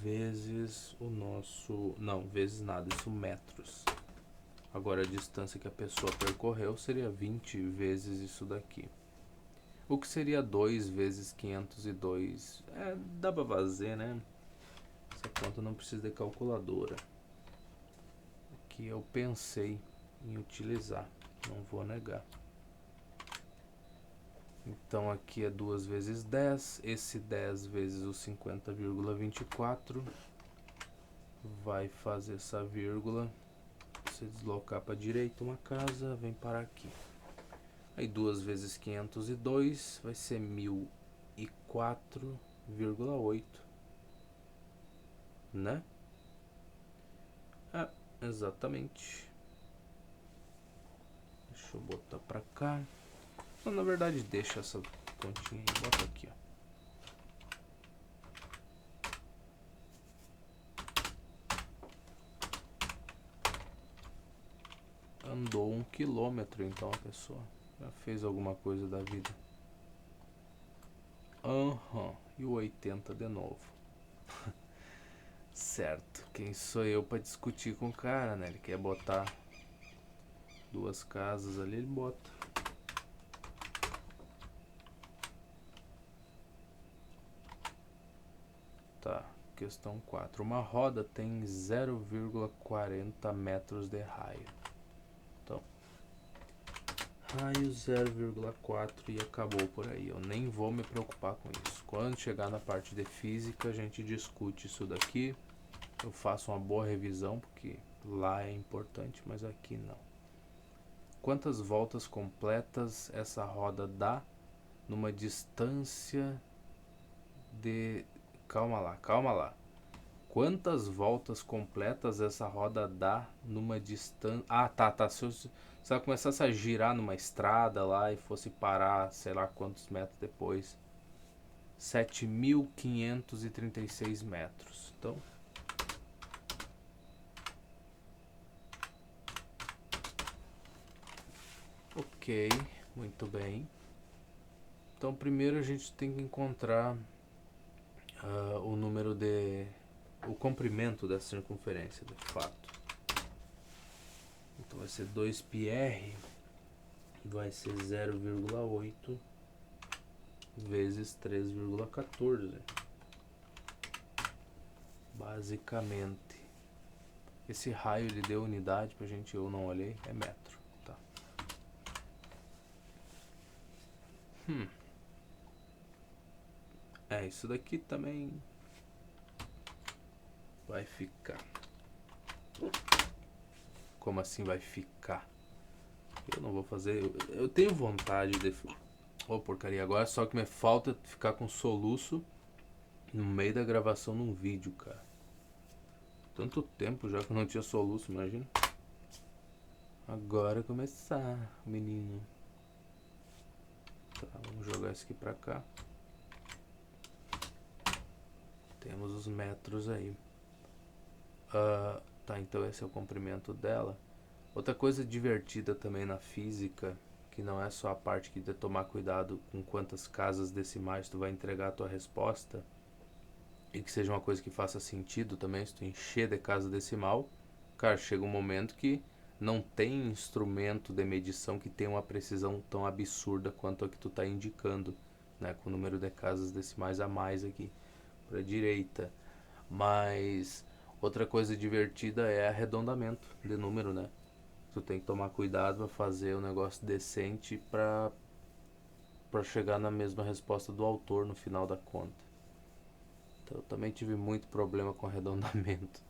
vezes o nosso... Não, vezes nada, isso metros. Agora a distância que a pessoa percorreu seria 20 vezes isso daqui. O que seria 2 vezes 502? Dá pra fazer, né? Essa conta não precisa de calculadora. Que eu pensei em utilizar, não vou negar. Então aqui é 2 vezes 10, esse 10 vezes o 50,24 vai fazer essa vírgula, se deslocar para a direita uma casa, vem para aqui. Aí 2 vezes 502 vai ser 1004,8, né? Exatamente. Deixa eu botar para cá. Não, na verdade deixa essa continha aí, bota aqui, ó. Andou 1 quilômetro, então a pessoa já fez alguma coisa da vida. E o 80 de novo. Certo, quem sou eu pra discutir com o cara, né? Ele quer botar 2 casas ali, ele bota. Tá, questão 4. Uma roda tem 0,40 metros de raio. Então, raio 0,4 e acabou por aí. Eu nem vou me preocupar com isso. Quando chegar na parte de física, a gente discute isso daqui. Eu faço uma boa revisão, porque lá é importante, mas aqui não. Quantas voltas completas essa roda dá numa distância de... Calma lá. Quantas voltas completas essa roda dá numa distância... tá. Se ela começasse a girar numa estrada lá e fosse parar, sei lá quantos metros depois. 7.536 metros. Então... Ok, muito bem. Então primeiro a gente tem que encontrar o número de... o comprimento da circunferência, de fato. Então vai ser 2πr, vai ser 0,8 vezes 3,14. Basicamente. Esse raio ele deu unidade pra gente, eu não olhei, é metro. Tá. Isso daqui também vai ficar. Como assim vai ficar? Eu não vou fazer. Eu tenho vontade de... porcaria, agora só que me falta ficar com soluço no meio da gravação num vídeo, cara. Tanto tempo já que eu não tinha soluço, imagina. Agora começar, menino. Tá, vamos jogar isso aqui pra cá. Temos os metros aí. Tá, então esse é o comprimento dela. Outra coisa divertida também na física, que não é só a parte que de tomar cuidado com quantas casas decimais tu vai entregar a tua resposta, e que seja uma coisa que faça sentido também. Se tu encher de casa decimal, cara, chega um momento que não tem instrumento de medição que tenha uma precisão tão absurda quanto a que tu tá indicando, né, com o número de casas decimais a mais aqui para a direita. Mas outra coisa divertida é arredondamento de número, né? Tu tem que tomar cuidado para fazer um negócio decente para chegar na mesma resposta do autor no final da conta. Então eu também tive muito problema com arredondamento.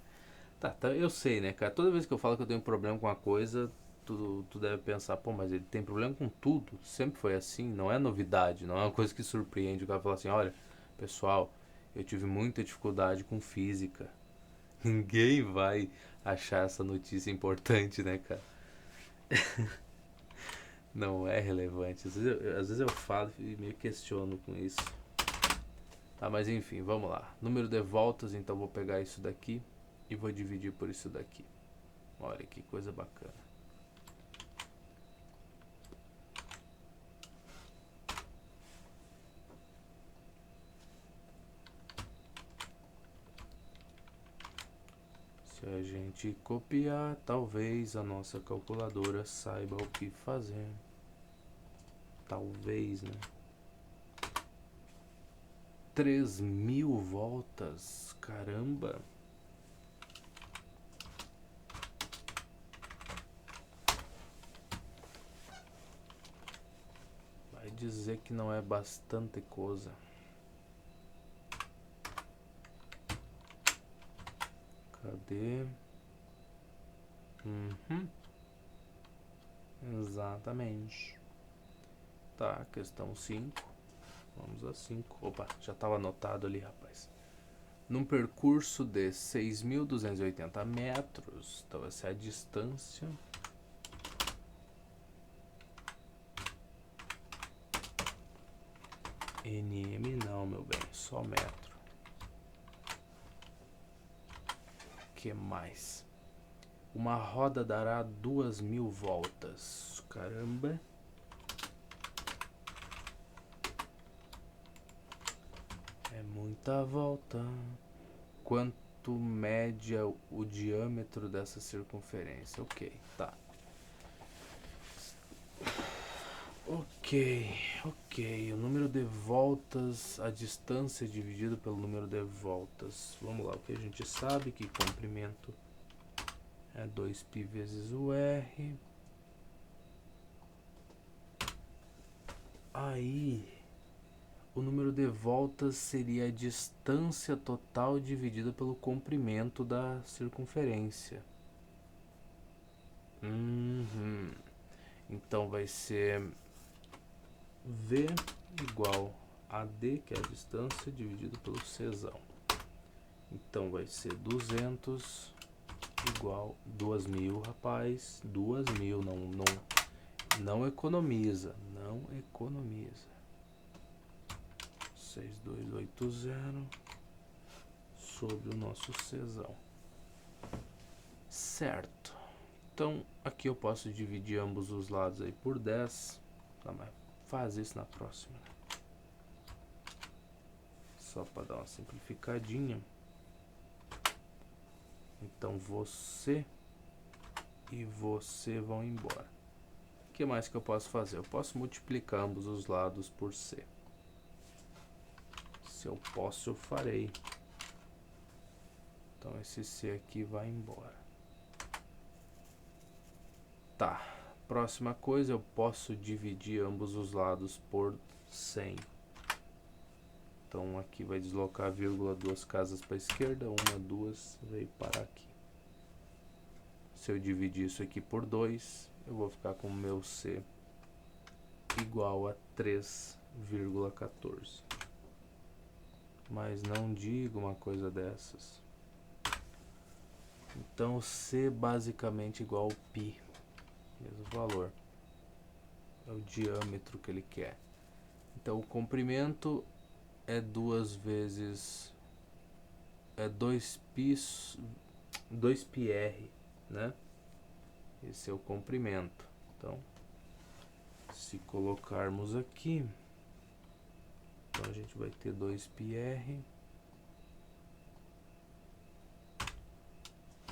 Tá, eu sei, né, cara? Toda vez que eu falo que eu tenho problema com uma coisa, tu deve pensar, pô, mas ele tem problema com tudo. Sempre foi assim, não é novidade, não é uma coisa que surpreende. O cara fala assim, olha, pessoal, eu tive muita dificuldade com física. Ninguém vai achar essa notícia importante, né, cara? Não é relevante. Às vezes eu falo e me questiono com isso. Tá, mas enfim, vamos lá. Número de voltas, então vou pegar isso daqui e vou dividir por isso daqui. Olha que coisa bacana. Se a gente copiar, talvez a nossa calculadora saiba o que fazer. Talvez, né? 3.000 voltas, caramba! Vai dizer que não é bastante coisa. Cadê? Exatamente. Tá, questão 5. Vamos a 5. Opa, já estava anotado ali, rapaz. Num percurso de 6.280 metros, então essa é a distância. NM não, meu bem, só metro. Que mais? Uma roda dará 2.000 voltas. Caramba. É muita volta. Quanto mede o diâmetro dessa circunferência? Ok, tá. Ok. O número de voltas, a distância dividido pelo número de voltas. Vamos lá, o que a gente sabe que comprimento é 2π vezes o R. Aí, o número de voltas seria a distância total dividida pelo comprimento da circunferência. Então vai ser V igual a D, que é a distância, dividido pelo Czão. Então vai ser 200 igual 2.000, rapaz. 2.000, não economiza. Não economiza. 6280 sobre o nosso Czão. Certo. Então aqui eu posso dividir ambos os lados aí por 10. Tá, mas faz isso na próxima. Só para dar uma simplificadinha. Então você e você vão embora. O que mais que eu posso fazer? Eu posso multiplicar ambos os lados por C. Se eu posso, eu farei. Então esse C aqui vai embora. Tá. Próxima coisa, eu posso dividir ambos os lados por 100. Então aqui vai deslocar a vírgula 2 casas para a esquerda. 1, 2, veio parar aqui. Se eu dividir isso aqui por 2, eu vou ficar com o meu C igual a 3,14. Mas não digo uma coisa dessas. Então C basicamente igual ao π. Mesmo valor. É o diâmetro que ele quer. Então o comprimento é 2 vezes... É 2πr, né? Esse é o comprimento. Então, se colocarmos aqui, então a gente vai ter 2πr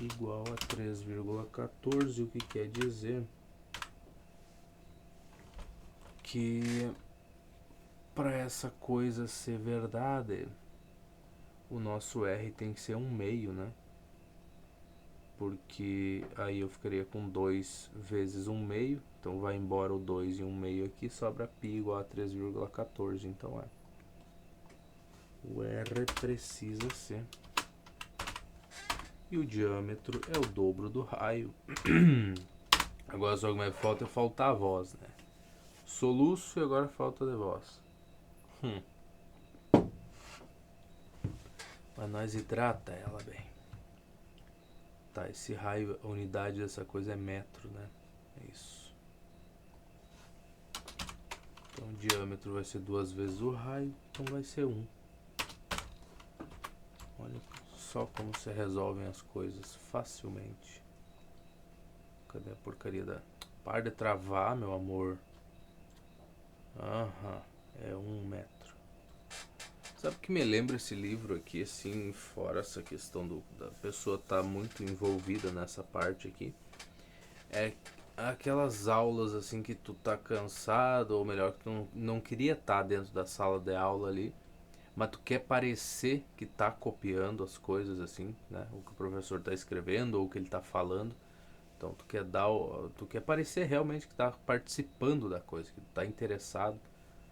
igual a 3,14, o que quer dizer que para essa coisa ser verdade, o nosso R tem que ser 1/2, né? Porque aí eu ficaria com 2 vezes 1/2, então vai embora o 2 e 1/2 aqui, sobra π igual a 3,14, então o R precisa ser. E o diâmetro é o dobro do raio. Agora só que falta é faltar a voz, né? Soluço e agora falta de voz. Mas nós hidrata ela bem. Tá, esse raio, a unidade dessa coisa é metro, né? É isso. Então o diâmetro vai ser 2 vezes o raio, então vai ser 1. Olha só como se resolvem as coisas facilmente. Cadê a porcaria da... Para de travar, meu amor. É 1 metro. Sabe o que me lembra esse livro aqui, assim, fora essa questão da pessoa estar muito envolvida nessa parte aqui? É aquelas aulas, assim, que tu tá cansado, ou melhor, que tu não queria estar dentro da sala de aula ali, mas tu quer parecer que tá copiando as coisas, assim, né? O que o professor tá escrevendo ou o que ele tá falando. Então tu quer parecer realmente que tá participando da coisa, que tu tá interessado.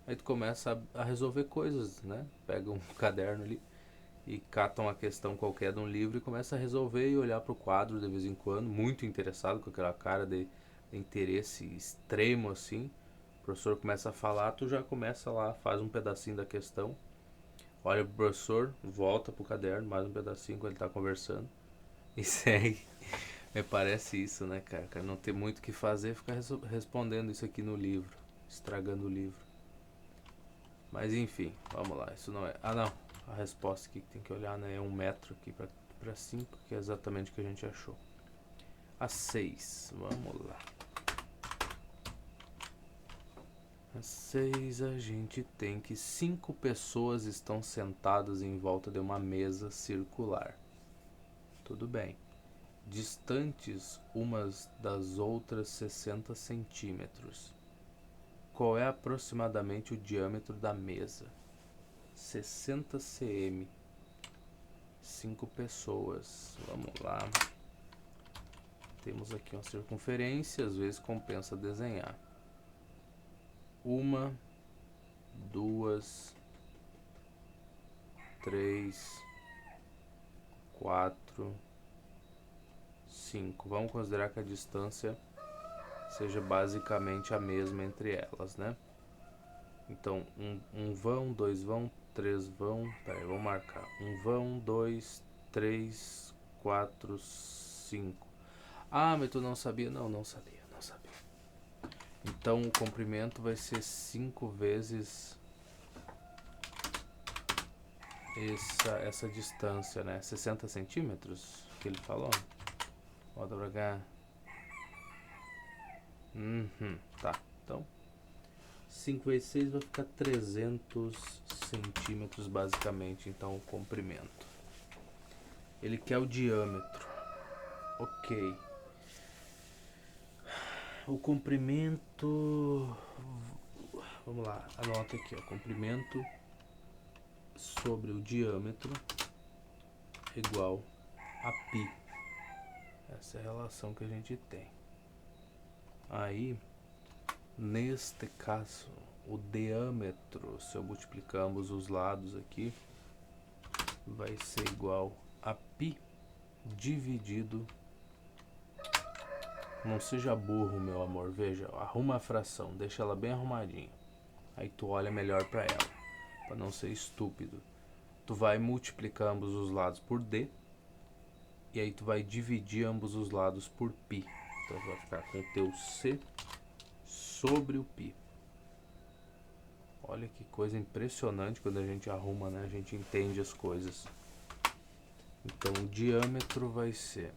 Aí tu começa a resolver coisas, né? Pega um caderno ali e cata uma questão qualquer de um livro e começa a resolver e olhar pro quadro de vez em quando, muito interessado, com aquela cara de interesse extremo assim. O professor começa a falar, tu já começa lá, faz um pedacinho da questão, olha pro professor, volta pro caderno, mais um pedacinho quando ele tá conversando e segue. Me parece isso, né, cara? Cara, não ter muito o que fazer, ficar respondendo isso aqui no livro, estragando o livro. Mas enfim, vamos lá. Isso não é. Ah, não. A resposta aqui que tem que olhar, né? É 1 metro aqui para 5, que é exatamente o que a gente achou. A 6, vamos lá. A 6 a gente tem que 5 pessoas estão sentadas em volta de uma mesa circular. Tudo bem. Distantes umas das outras 60 centímetros. Qual é aproximadamente o diâmetro da mesa? 60 cm. 5 pessoas. Vamos lá. Temos aqui uma circunferência, às vezes compensa desenhar. 1, 2, 3, 4, 5. Vamos considerar que a distância seja basicamente a mesma entre elas, né? Então, um vão, 2 vão, 3 vão. Peraí, vamos marcar. 1 vão, 2, 3, 4, 5. Ah, mas tu não sabia? Não, não sabia, não sabia. Então o comprimento vai ser 5 vezes essa distância, né? 60 centímetros que ele falou. Volta pra cá. Tá. Então, 5 vezes 6 vai ficar 300 centímetros basicamente, então o comprimento. Ele quer o diâmetro. Ok. O comprimento... Vamos lá, anota aqui, ó. Comprimento sobre o diâmetro igual a π. Essa é a relação que a gente tem. Aí, neste caso, o diâmetro, se eu multiplicar ambos os lados aqui, vai ser igual a π dividido. Não seja burro, meu amor. Veja, arruma a fração, deixa ela bem arrumadinha. Aí tu olha melhor para ela, para não ser estúpido. Tu vai multiplicar ambos os lados por d, e aí tu vai dividir ambos os lados por π. Então vai ficar com o teu c sobre o π. Olha que coisa impressionante quando a gente arruma, né? A gente entende as coisas. Então o diâmetro vai ser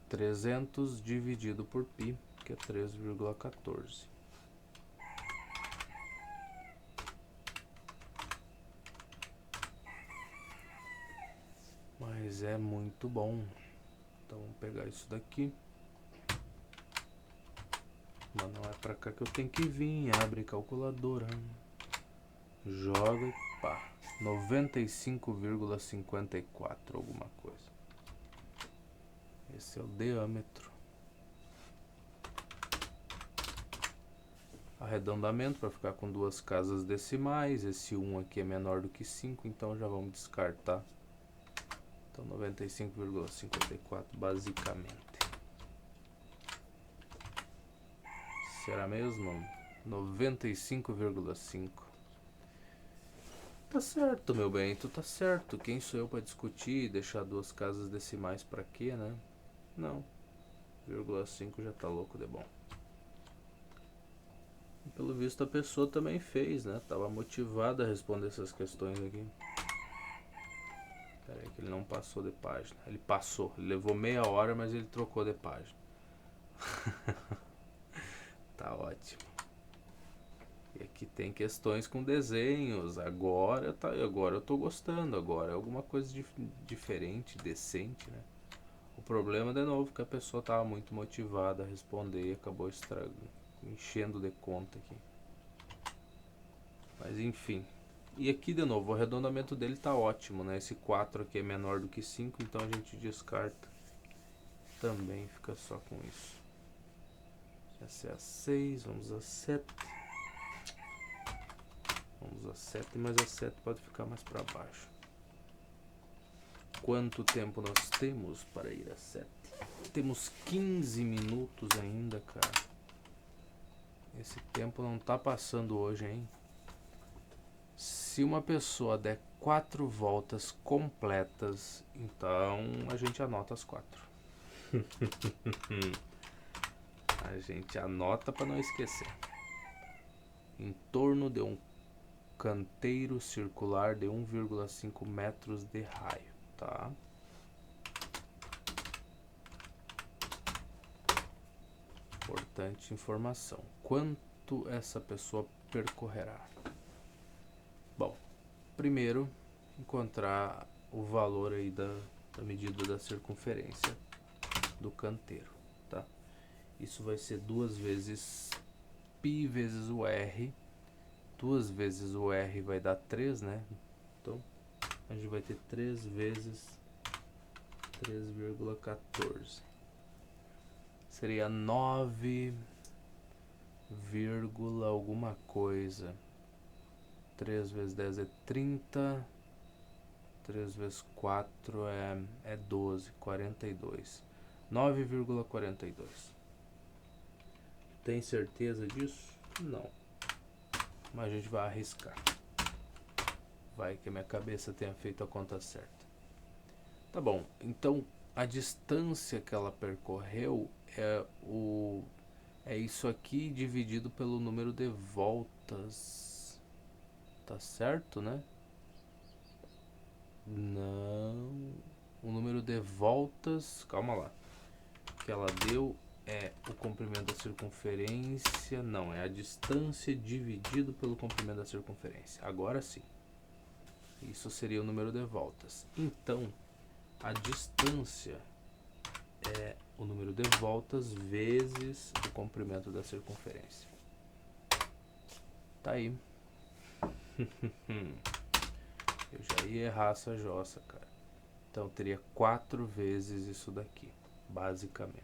300 dividido por π, que é 3,14. Mas é muito bom. Então vamos pegar isso daqui. Mas não é pra cá que eu tenho que vir. Abre calculadora. Joga e pá. 95,54 alguma coisa. Esse é o diâmetro. Arredondamento para ficar com 2 casas decimais. Esse 1 aqui é menor do que 5, então já vamos descartar. Então 95,54 basicamente. Será mesmo? 95,5. Tá certo, meu bem, tu tá certo. Quem sou eu para discutir e deixar 2 casas decimais pra quê, né? Não. 0,5 já tá louco de bom. E pelo visto a pessoa também fez, né? Tava motivada a responder essas questões aqui. Pera aí que ele não passou de página. Ele passou, ele levou meia hora, mas ele trocou de página. Tá ótimo. E aqui tem questões com desenhos. Agora eu tô gostando. Agora é alguma coisa diferente, decente, né? O problema, de novo, é que a pessoa tava muito motivada a responder e acabou enchendo de conta aqui. Mas enfim. E aqui, de novo, o arredondamento dele tá ótimo, né? Esse 4 aqui é menor do que 5, então a gente descarta. Também fica só com isso. Essa é a 6, vamos a 7. Vamos a 7, mas a 7 pode ficar mais para baixo. Quanto tempo nós temos para ir a 7? Temos 15 minutos ainda, cara. Esse tempo não tá passando hoje, hein? Se uma pessoa der 4 voltas completas, então a gente anota as 4. A gente anota para não esquecer. Em torno de um canteiro circular de 1,5 metros de raio, tá? Importante informação. Quanto essa pessoa percorrerá? Bom, primeiro encontrar o valor aí da medida da circunferência do canteiro, tá? Isso vai ser 2 vezes π vezes o r. 2 vezes o r vai dar 3, né? Então a gente vai ter 3 vezes 3,14. Seria 9, alguma coisa. 3 vezes 10 é 30. 3 vezes 4 é 12, 42. 9,42. Tem certeza disso? Não. Mas a gente vai arriscar. Vai que a minha cabeça tenha feito a conta certa. Tá bom, então a distância que ela percorreu é isso aqui dividido pelo número de voltas. Tá certo, né? Não. O número de voltas, calma lá, que ela deu é o comprimento da circunferência. Não, é a distância dividido pelo comprimento da circunferência. Agora sim. Isso seria o número de voltas. Então, a distância é o número de voltas vezes o comprimento da circunferência. Tá aí. Eu já ia errar essa jossa, cara. Então teria 4 vezes isso daqui, basicamente.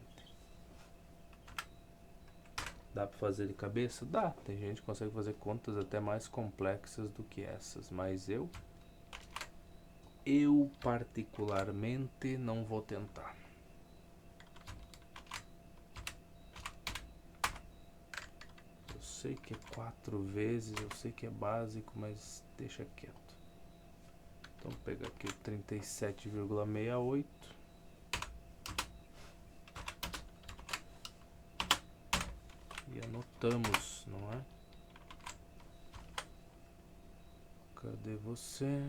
Dá pra fazer de cabeça? Dá. Tem gente que consegue fazer contas até mais complexas do que essas, mas eu particularmente não vou tentar. Eu sei que é 4 vezes, eu sei que é básico, mas deixa quieto. Então vou pegar aqui o 37,68. E anotamos, não é? Cadê você?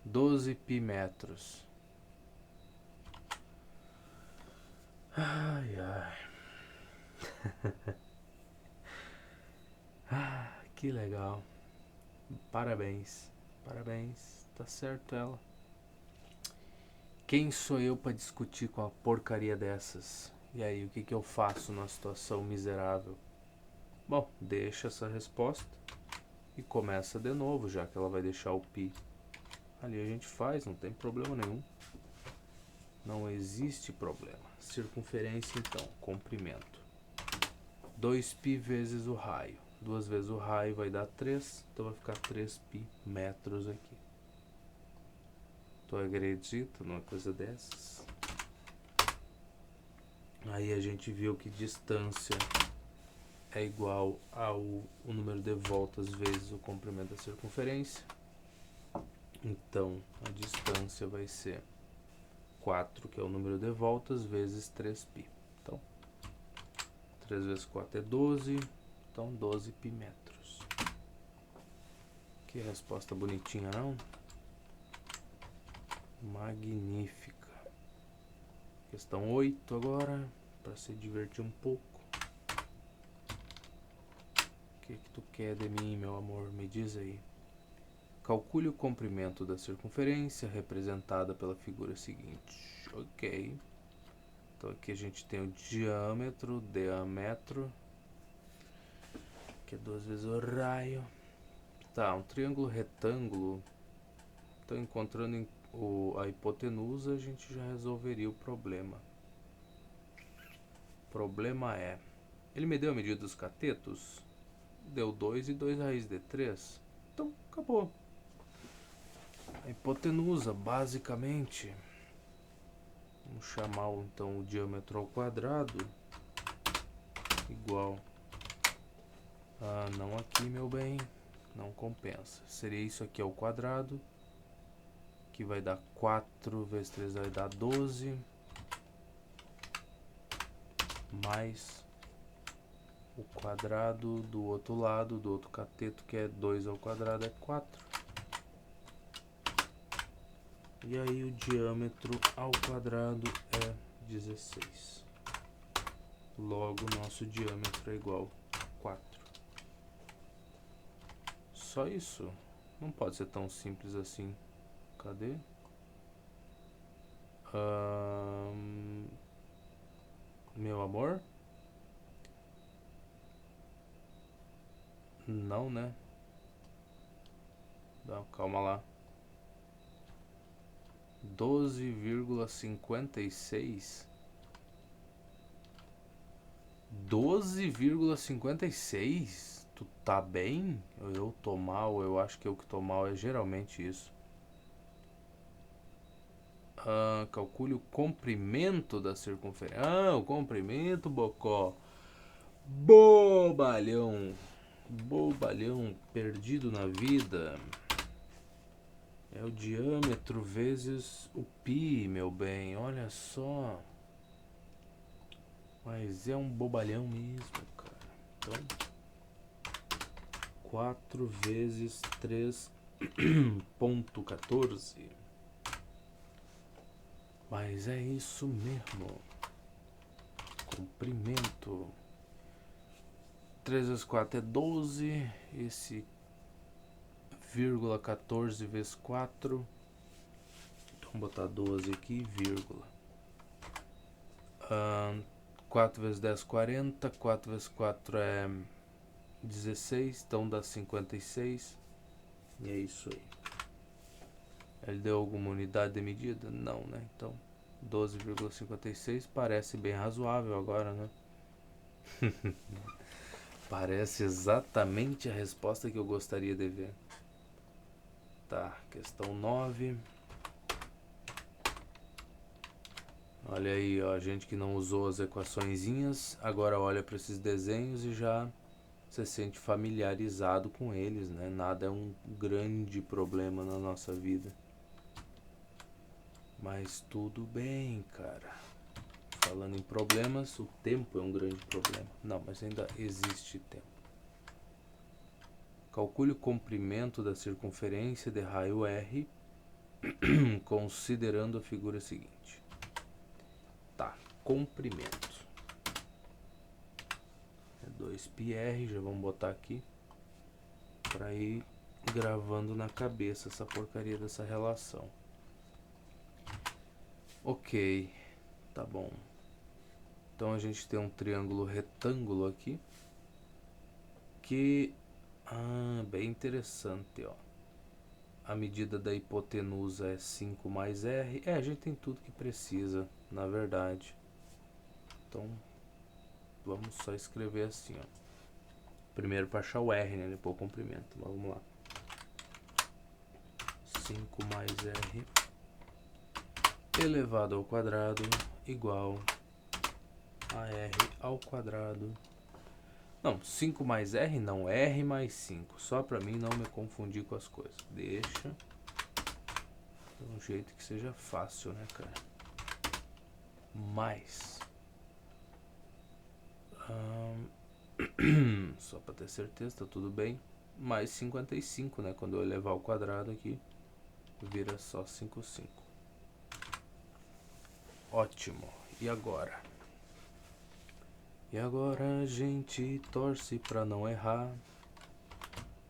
12 pi metros. Ai, ai. Que legal. Parabéns. Parabéns. Tá certo ela. Quem sou eu pra discutir com a porcaria dessas? E aí, o que eu faço numa situação miserável? Bom, deixa essa resposta e começa de novo, já que ela vai deixar o pi. Ali a gente faz, não tem problema nenhum. Não existe problema. Circunferência, então, comprimento. 2π vezes o raio. 2 vezes o raio vai dar 3, então vai ficar 3π metros aqui. Tu acredita numa coisa dessas? Aí a gente viu que distância é igual ao o número de voltas vezes o comprimento da circunferência. Então a distância vai ser 4, que é o número de voltas, vezes 3π. Então 3 vezes 4 é 12, então 12 π metros. Que resposta bonitinha, não? Magnífica. Questão 8 agora, para se divertir um pouco. que tu quer de mim, meu amor? Me diz aí. Calcule o comprimento da circunferência representada pela figura seguinte. Ok. Então aqui a gente tem o diâmetro, diâmetro, que é 2 vezes o raio. Tá, um triângulo retângulo. Então encontrando a hipotenusa, a gente já resolveria o problema. O problema é, ele me deu a medida dos catetos, deu 2 e 2 raiz de 3. Então acabou. A hipotenusa, basicamente, vamos chamar então o diâmetro ao quadrado igual a, não aqui, meu bem, não compensa. Seria isso aqui ao quadrado, que vai dar 4 vezes 3 vai dar 12, mais o quadrado do outro lado, do outro cateto, que é 2 ao quadrado, é 4. E aí o diâmetro ao quadrado é 16. Logo, nosso diâmetro é igual a 4. Só isso? Não pode ser tão simples assim. Cadê? Meu amor? Não, né? Não, calma lá. 12,56. 12,56? Tu tá bem? Eu tô mal? Eu acho que eu que tô mal. É geralmente isso. Calcule o comprimento da circunferência. O comprimento, bocó. Bobalhão. Bobalhão perdido na vida. É o diâmetro vezes o π, meu bem. Olha só. Mas é um bobalhão mesmo, cara. Então, 4 vezes 3,14. Mas é isso mesmo. Comprimento. 3 vezes 4 é 12. Esse vírgula 14 vezes 4. Então, vamos botar 12 aqui, vírgula. 4 vezes 10, 40. 4 vezes 4 é 16. Então dá 56. E é isso aí. Ele deu alguma unidade de medida? Não, né? Então 12,56 parece bem razoável agora, né? Parece exatamente a resposta que eu gostaria de ver. Tá, questão 9. Olha aí, ó, gente que não usou as equaçõezinhas, agora olha para esses desenhos e já se sente familiarizado com eles, né? Nada é um grande problema na nossa vida. Mas tudo bem, cara. Falando em problemas, o tempo é um grande problema. Não, mas ainda existe tempo. Calcule o comprimento da circunferência de raio R considerando a figura seguinte. Tá, comprimento. É 2πr, já vamos botar aqui para ir gravando na cabeça essa porcaria dessa relação. Ok, tá bom. Então a gente tem um triângulo retângulo aqui que bem interessante, ó. A medida da hipotenusa é 5 mais r. A gente tem tudo que precisa, na verdade. Então vamos só escrever assim, ó. Primeiro para achar o r, né, depois o comprimento. Vamos lá. 5 mais r elevado ao quadrado igual a r ao quadrado. Não, 5 mais r não, r mais 5. Só para mim não me confundir com as coisas. Deixa de um jeito que seja fácil, né, cara? Mais. Só para ter certeza, tá tudo bem. Mais 55, né? Quando eu elevar ao quadrado aqui, vira só 5,5. Ótimo. E agora? E agora a gente torce pra não errar.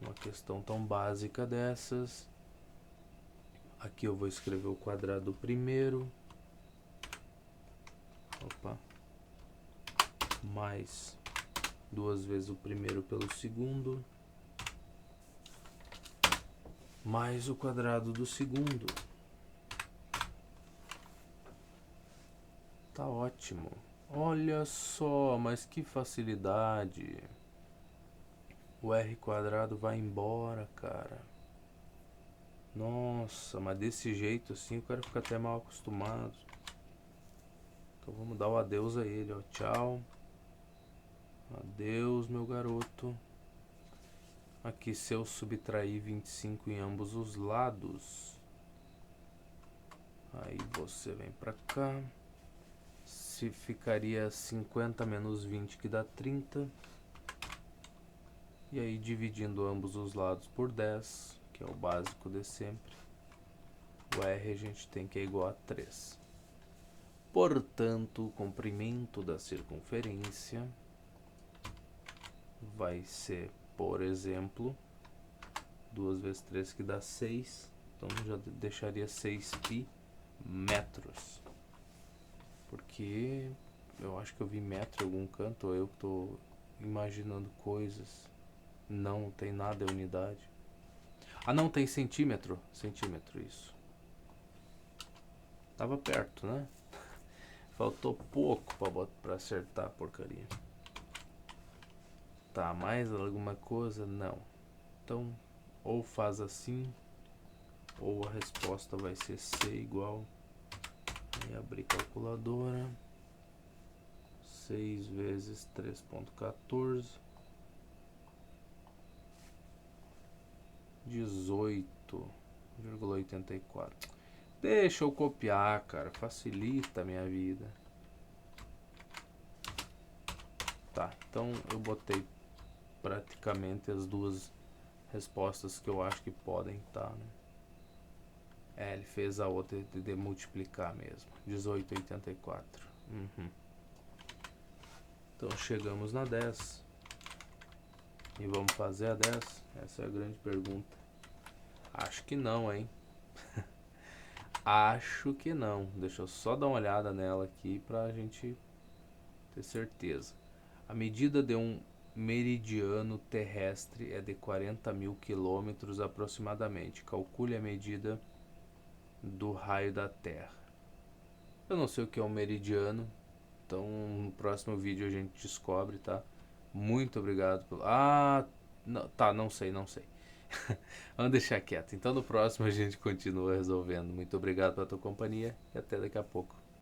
uma questão tão básica dessas. Aqui eu vou escrever o quadrado do primeiro. Opa. Mais 2 vezes o primeiro pelo segundo. Mais o quadrado do segundo. Tá ótimo. Olha só, mas que facilidade. O r quadrado vai embora, cara. Nossa, mas desse jeito assim o cara fica até mal acostumado. Então vamos dar o adeus a ele, ó. Tchau. Adeus, meu garoto. Aqui, se eu subtrair 25 em ambos os lados, aí você vem pra cá. Se ficaria 50 menos 20, que dá 30. E aí, dividindo ambos os lados por 10, que é o básico de sempre, o R a gente tem que é igual a 3. Portanto, o comprimento da circunferência vai ser, por exemplo, 2 vezes 3, que dá 6. Então já deixaria 6π metros. Porque eu acho que eu vi metro em algum canto, ou eu tô imaginando coisas. Não tem nada, é unidade. Ah, não, tem centímetro. Centímetro, isso. Tava perto, né? Faltou pouco pra acertar a porcaria. Tá, mais alguma coisa? Não. Então, ou faz assim, ou a resposta vai ser C igual. Aí abrir calculadora. 6 vezes 3,14. 18,84. Deixa eu copiar, cara. Facilita a minha vida. Tá, então eu botei praticamente as duas respostas que eu acho que podem estar, né? É, ele fez a outra de multiplicar mesmo. 18,84. Então chegamos na 10. E vamos fazer a 10? Essa é a grande pergunta. Acho que não, hein? Acho que não. Deixa eu só dar uma olhada nela aqui pra gente ter certeza. A medida de um meridiano terrestre é de 40.000 quilômetros aproximadamente. Calcule a medida do raio da Terra. Eu não sei o que é um meridiano, então no próximo vídeo a gente descobre, tá? Muito obrigado pelo... Ah, não, tá, não sei. Vamos deixar quieto. Então no próximo a gente continua resolvendo. Muito obrigado pela tua companhia e até daqui a pouco.